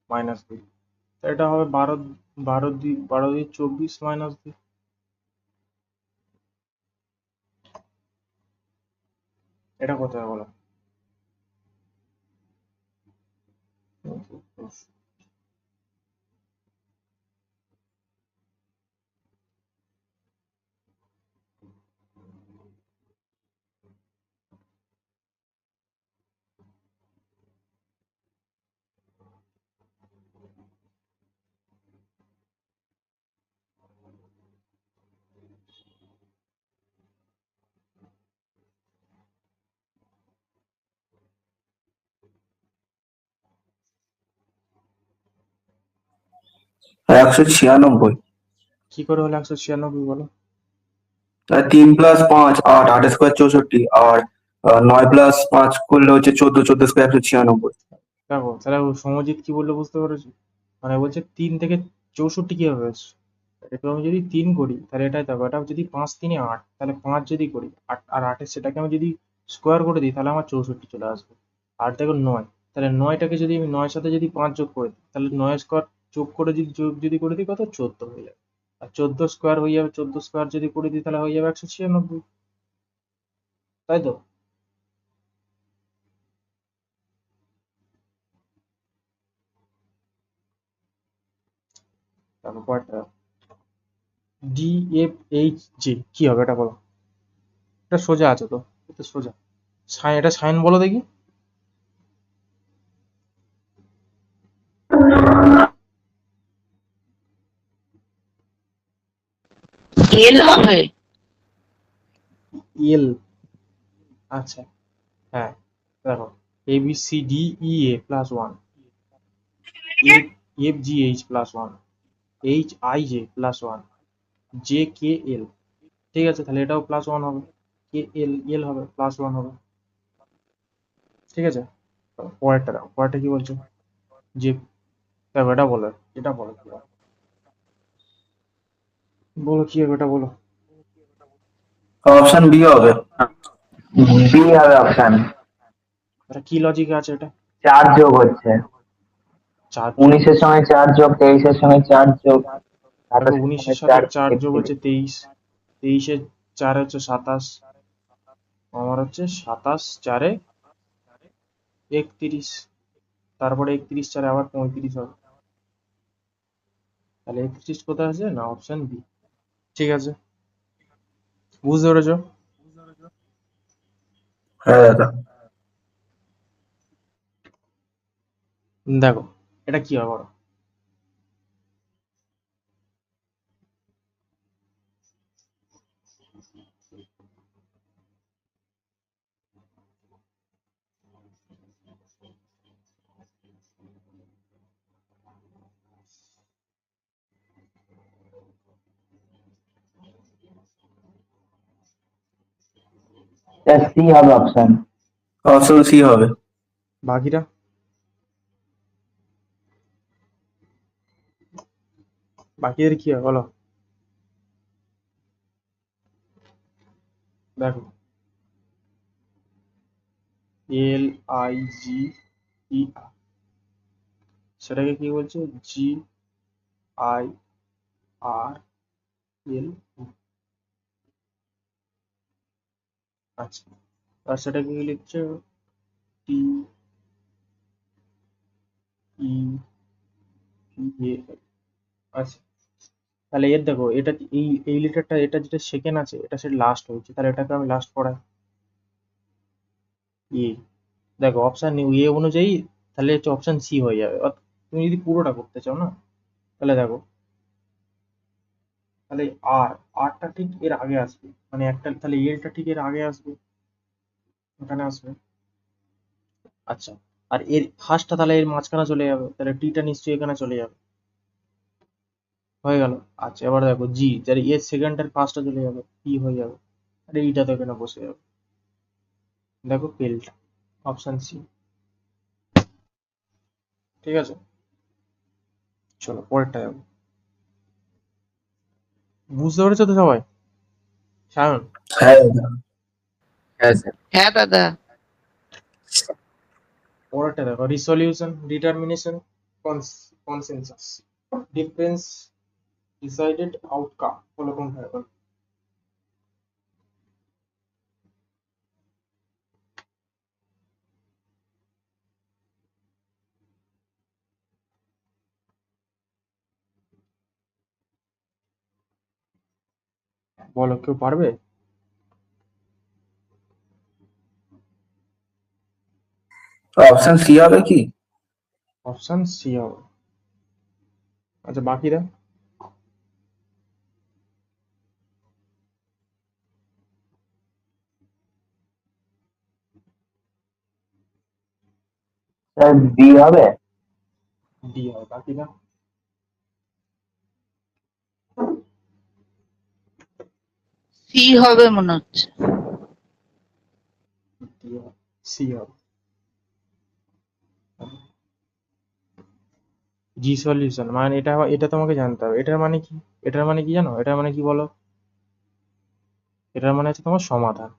মাইনাস 2, এটা হবে 12, 12 দিয়ে 24 মাইনাস 2, এটা কোথায় বলো? 196। কি করে হলো 196 বলো? 3 + 5 8, 8 স্কোয়ার 64, আর 9 + 5 করলে হচ্ছে 14, 14 স্কোয়ার 196। দেখো তাহলে ও সমজিৎ কি বললো বুঝতে পেরেছো? মানে বলছে 3 থেকে 64 কিভাবে হয়েছে, এটা আমি যদি 3 করি তাহলে এটাই দেখো, এটা যদি 5 3 8, তাহলে 5 যদি করি 8 আর 8 সেটাকে আমি যদি স্কোয়ার করে দিই তাহলে আমার 64 চলে আসবে। আর দেখো 9, তাহলে 9টাকে যদি আমি 9 সাথে যদি 5 যোগ করে দিই তাহলে 9 স্কোয়ার যোগ করে যদি যোগ যদি করে দিই কত, 14 হয়ে যাবে। আর 14 স্কোয়ার হয়ে যাবে, 14 স্কোয়ার যদি করে দিই তাহলে হয়ে যাবে 196, তাই তো? তারপর পরেরটা ডি এফ এইচ জি কি হবে এটা বলো? এটা সোজা আছে তো, এটা সোজা, সাইন, এটা সাইন বলো দেখি। এল হবে। এল, আচ্ছা, হ্যাঁ, দেখো A B C D E A plus one, F F G H plus one, H I J plus one, J K L, ঠিক আছে, তাহলে এটাও প্লাস ওয়ান হবে, কে এল এল হবে প্লাস ওয়ান হবে, ঠিক আছে। পরেরটা দাও, পরেরটা কি বলছো? যে দেখো এটা বলো, এটা বলো কি হবে? বলো কি হবে এটা বলো? অপশন বি হবে, বি হবে অপশন। এটা কি লজিকে আছে এটা? 4 যোগ হচ্ছে, চার যোগ 19-এর হচ্ছে, সঙ্গে 4 যোগ, 23-এর সঙ্গে 4 যোগ, দেখো 27-এর সঙ্গে 19-এর সাথে 4, 4 যোগ 31। হচ্ছে 23, 23-এর 4 হচ্ছে 27, আমার হচ্ছে 27 4-এ 31, তারপরে 31 4-এ আবার 35 হবে, তাহলে 31 কোথায় আছে না, অপশন বি, ঠিক আছে, বুঝতে পেরেছো? হ্যাঁ দাদা। দেখো এটা কি হবে বলো? সি হবে অপশন, অপশন সি হবে। বাকিরা, বাকিদের কি হবে বলো? দেখো এল আই জি ই আর, সেটাকে কি বলছে, জি আই আর এল, আচ্ছা, আর সেটাকে কি লিখছে, টি ই আচ্ছা, তাহলে এর দেখো এটা এই লেটারটা, এটা যেটা সেকেন্ড আছে এটা সে লাস্ট হয়েছে, তাহলে এটাকে আমি লাস্ট পড়াই এ। দেখো অপশন এ অনুযায়ী তাহলে হচ্ছে অপশন সি হয়ে যাবে। তুমি যদি পুরোটা করতে চাও না, তাহলে দেখো, তাহলে আর আরটা ঠিক এর আগে আসবে, মানে একটা, তাহলে এলটা ঠিক এর আগে আসবে, এখানে আসবে। আচ্ছা, আর এর ফার্স্টটা তাহলে এর মাঝখানে চলে যাবে, তাহলে টিটা নিশ্চয়ই এখানে চলে যাবে, হয়ে গেল। আচ্ছা, এবার দেখো জি, তাহলে এর সেকেন্ডের ফার্স্টটা চলে যাবে, পি হয়ে যাবে, আর এইটা তো এখানে বসে যাবে। দেখো পেলটা, অপশন সি। ঠিক আছে, চলো পরেরটা যাবো। বুঝতে পেরেছো তো সবাই? সায়ন, হ্যাঁ দাদা, হ্যাঁ স্যার। হ্যাঁ দাদা। পরেরটা দেখো, resolution, determination, consensus, difference, decided, outcome, ওরকম ভাবে। বলো, কেউ পারবে? অপশন সি হবে কি? অপশন সি হবে। আচ্ছা, বাকিরা? স্যার বি হবে। ডি হবে। বাকিরা? সি হবে মনে হচ্ছে। ডি হবে, সি হবে। জি সলিউশন মানে এটা, এটা তোমাকে জানতে হবে এটার মানে কি। এটার মানে কি জানো? এটার মানে কি বলো? এটার মানে হচ্ছে তোমার সমাধান।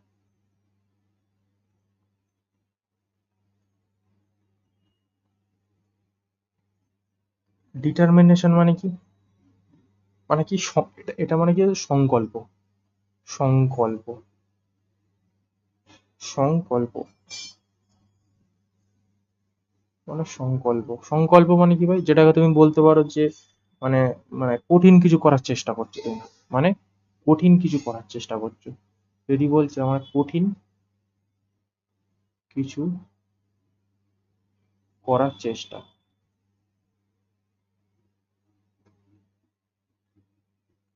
ডিটারমিনেশন মানে কি? মানে কি এটা মানে কি হচ্ছে সংকল্প। সংকল্প, সংকল্প মানে সংকল্প। সংকল্প মানে কি ভাই? যেটাকে তুমি বলতে পারো যে মানে, মানে কঠিন কিছু করার চেষ্টা করছো তুমি, মানে কঠিন কিছু করার চেষ্টা করছো। যদি বলছে আমার কঠিন কিছু করার চেষ্টা,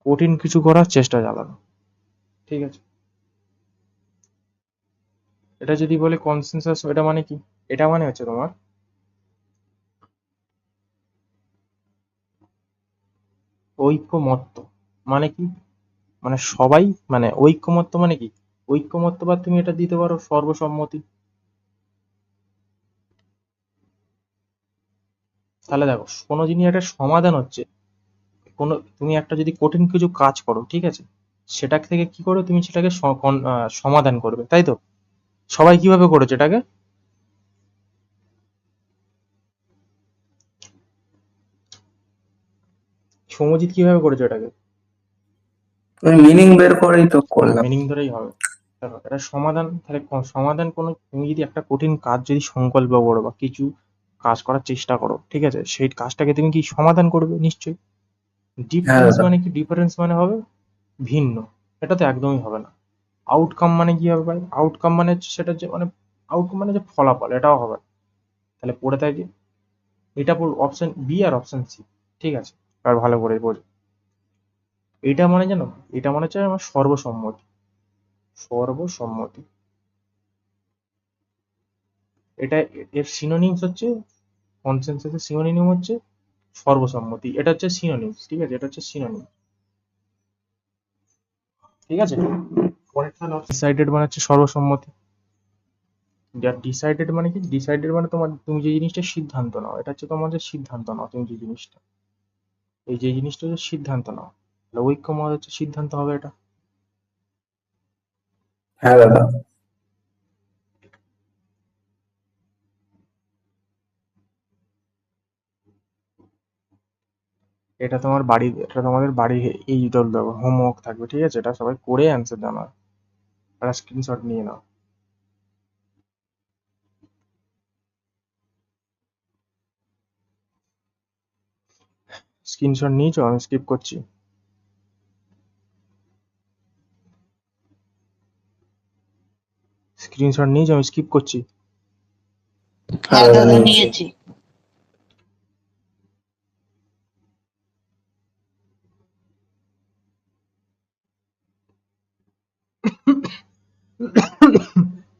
কঠিন কিছু করার চেষ্টা চালানো, ঠিক আছে। এটা যদি বলে কনসেনসাস, এটা মানে কি? এটা মানে হচ্ছে তোমার ঐক্যমত্য। মানে কি? মানে সবাই, মানে ঐক্যমত্য মানে কি? ঐক্যমত্য, বা তুমি এটা দিতে পারো সর্বসম্মতি। তাহলে দেখো, কোনো জিনিস একটা সমাধান হচ্ছে, কোনো তুমি একটা যদি কঠিন কিছু কাজ করো, ঠিক আছে, সেটা থেকে কি করো তুমি, সেটাকে সমাধান করবে, তাই তো? সবাই কিভাবে করেছে এটাকে? সৌম্যজিৎ কিভাবে করেছে এটাকে? ওই মিনিং বের করেই তো হ্যাঁ, করলাম। মিনিং ধরেই হবে। দেখো এটা সমাধান, তাহলে সমাধান, কোনো তুমি যদি একটা কঠিন কাজ যদি সংকল্প করো বা কিছু কাজ করার চেষ্টা করো, ঠিক আছে, সেই কাজটাকে তুমি কি সমাধান করবে নিশ্চয়ই। হ্যাঁ ডিফারেন্স দাদা। মানে কি? ডিফারেন্স মানে হবে ভিন্ন। এটা তো একদমই হবে না। আউটকাম মানে কি হবে ভাই? আউটকাম মানে হচ্ছে সেটা যে মানে, আউটকাম মানে যে ফলাফল, এটাও হবে না। তাহলে পড়ে থাকে এটা অপশন বি আর অপশন সি, ঠিক আছে। আর ভালো করে বোঝো, এটা মানে জানো, এটা মানে হচ্ছে আমার সর্বসম্মতি। সর্বসম্মতি, এটা এর সিনোনিমস হচ্ছে, কনসেনসাসের সিনোনিম হচ্ছে সর্বসম্মতি। এটা হচ্ছে সিনোনিমস, ঠিক আছে, এটা হচ্ছে সিনোনিম, ঠিক আছে। পরেরটা ডিসাইডেড মানে হচ্ছে সর্বসম্মতি। যার ডিসাইডেড মানে কি? ডিসাইডেড মানে তোমার, তুমি যে জিনিসটা সিদ্ধান্ত নাও, এটা হচ্ছে তোমাদের সিদ্ধান্ত নাও, তুমি যে জিনিসটা, এই যে জিনিসটা হচ্ছে সিদ্ধান্ত নাও, তাহলে ঐক্যমত হচ্ছে সিদ্ধান্ত হবে এটা। হ্যাঁ দাদা। এটা তোমার বাড়ি, এটা তোমাদের বাড়ি, এই হোমওয়ার্ক থাকবে, ঠিক আছে, এটা সবাই করে অ্যান্সার জানাও, একটা স্ক্রিনশট নিয়ে নাও। স্ক্রিনশট নিয়েছো? আমি স্কিপ করছি। স্ক্রিনশট নিয়েছো? আমি স্কিপ করছি। হ্যাঁ দাদা দাদা নিয়েছি। নিয়েছি।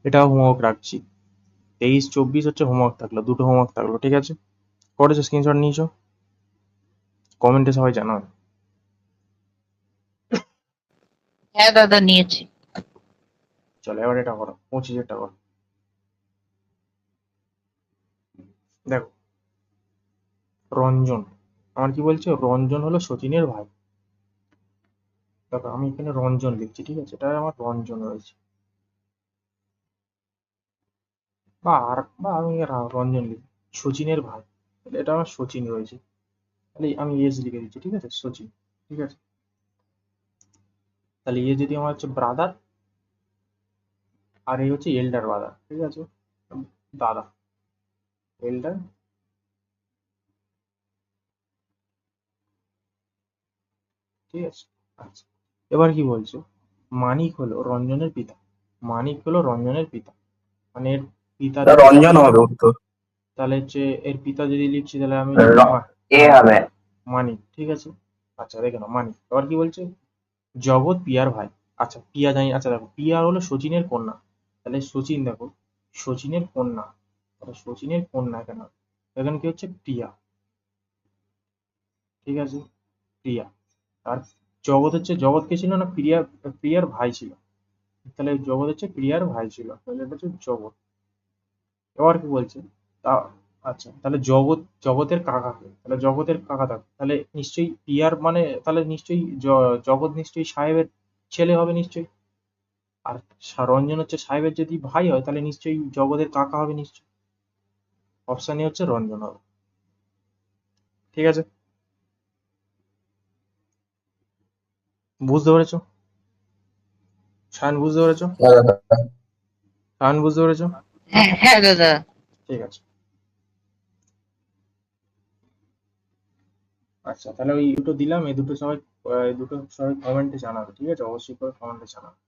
এটা হোমওয়ার্ক রাখছি। 23-24 হচ্ছে হোমওয়ার্ক থাকলো, দুটো হোমওয়ার্ক থাকলো, ঠিক আছে? করেছো? স্ক্রিনশট নিয়েছো? কমেন্টে সবাই জানাও। হ্যাঁ দাদা নিয়েছি। চলো এবার এটা করো, 25-এরটা করো। দেখো, রঞ্জন, আমার কি বলছে? রঞ্জন হলো সচিনের ভাই। দেখো আমি এখানে রঞ্জন লিখছি, ঠিক আছে? এটা আমার রঞ্জন রয়েছে, বা আমি রঞ্জন লিখি, সচিনের ভাই, তাহলে এটা আমার সচিন রয়েছে, তাহলে আমি এস লিখে দিচ্ছি, ঠিক আছে? সচিন, ঠিক আছে? তাহলে এ যদি আমার হচ্ছে ব্রাদার, আর এই হচ্ছে এল্ডার ব্রাদার, ঠিক আছে? দাদা, এল্ডার, ঠিক আছে? আচ্ছা, এবার কি বলছে? মানিক হলো রঞ্জনের পিতা। মানিক হলো রঞ্জনের পিতা, মানে এর পিতা যদি রঞ্জন হবে উত্তর। তাহলে হচ্ছে এর পিতা যদি লিখছি, তাহলে আমি এ হবে। মানিক, ঠিক আছে? আচ্ছা দেখে নাও, মানিক। এবার কি বলছে? জগৎ পিয়ার ভাই। আচ্ছা পিয়া জানি, আচ্ছা দেখো, পিয়া হলো সচিনের কন্যা, তাহলে সচিন, দেখো সচিনের কন্যা, তাহলে সচিনের কন্যা কেন? এখানে কি হচ্ছে? প্রিয়া, ঠিক আছে? প্রিয়া। আর জগৎ হচ্ছে, জগৎ কে ছিল না? প্রিয়া, প্রিয়ার ভাই ছিল, তাহলে জগৎ হচ্ছে প্রিয়ার ভাই ছিল, তাহলে এটা হচ্ছে জগৎ। এবার কি বলছে? তা আচ্ছা, তাহলে জগৎ, জগতের কাকাকে, তাহলে জগতের কাকা থাকে, তাহলে নিশ্চয়ই প্রিয়ার মানে, তাহলে নিশ্চয়ই জগৎ নিশ্চয়ই সাহেবের ছেলে হবে নিশ্চয়ই। আর রঞ্জন হচ্ছে সাহেবের যদি ভাই হয়, তাহলে নিশ্চয়ই জগতের কাকা হবে নিশ্চয়ই। অপশানই হচ্ছে রঞ্জন হবে, ঠিক আছে? বুঝতে পেরেছো? শায়ন বুঝতে পেরেছো? শায়ন বুঝতে পেরেছো? হ্যাঁ হ্যাঁ দাদা। ঠিক আছে। আচ্ছা তাহলে ওই দুটো দিলাম, এই দুটো সবাই কমেন্টে জানাবে, ঠিক আছে? অবশ্যই করে কমেন্টে জানাবে।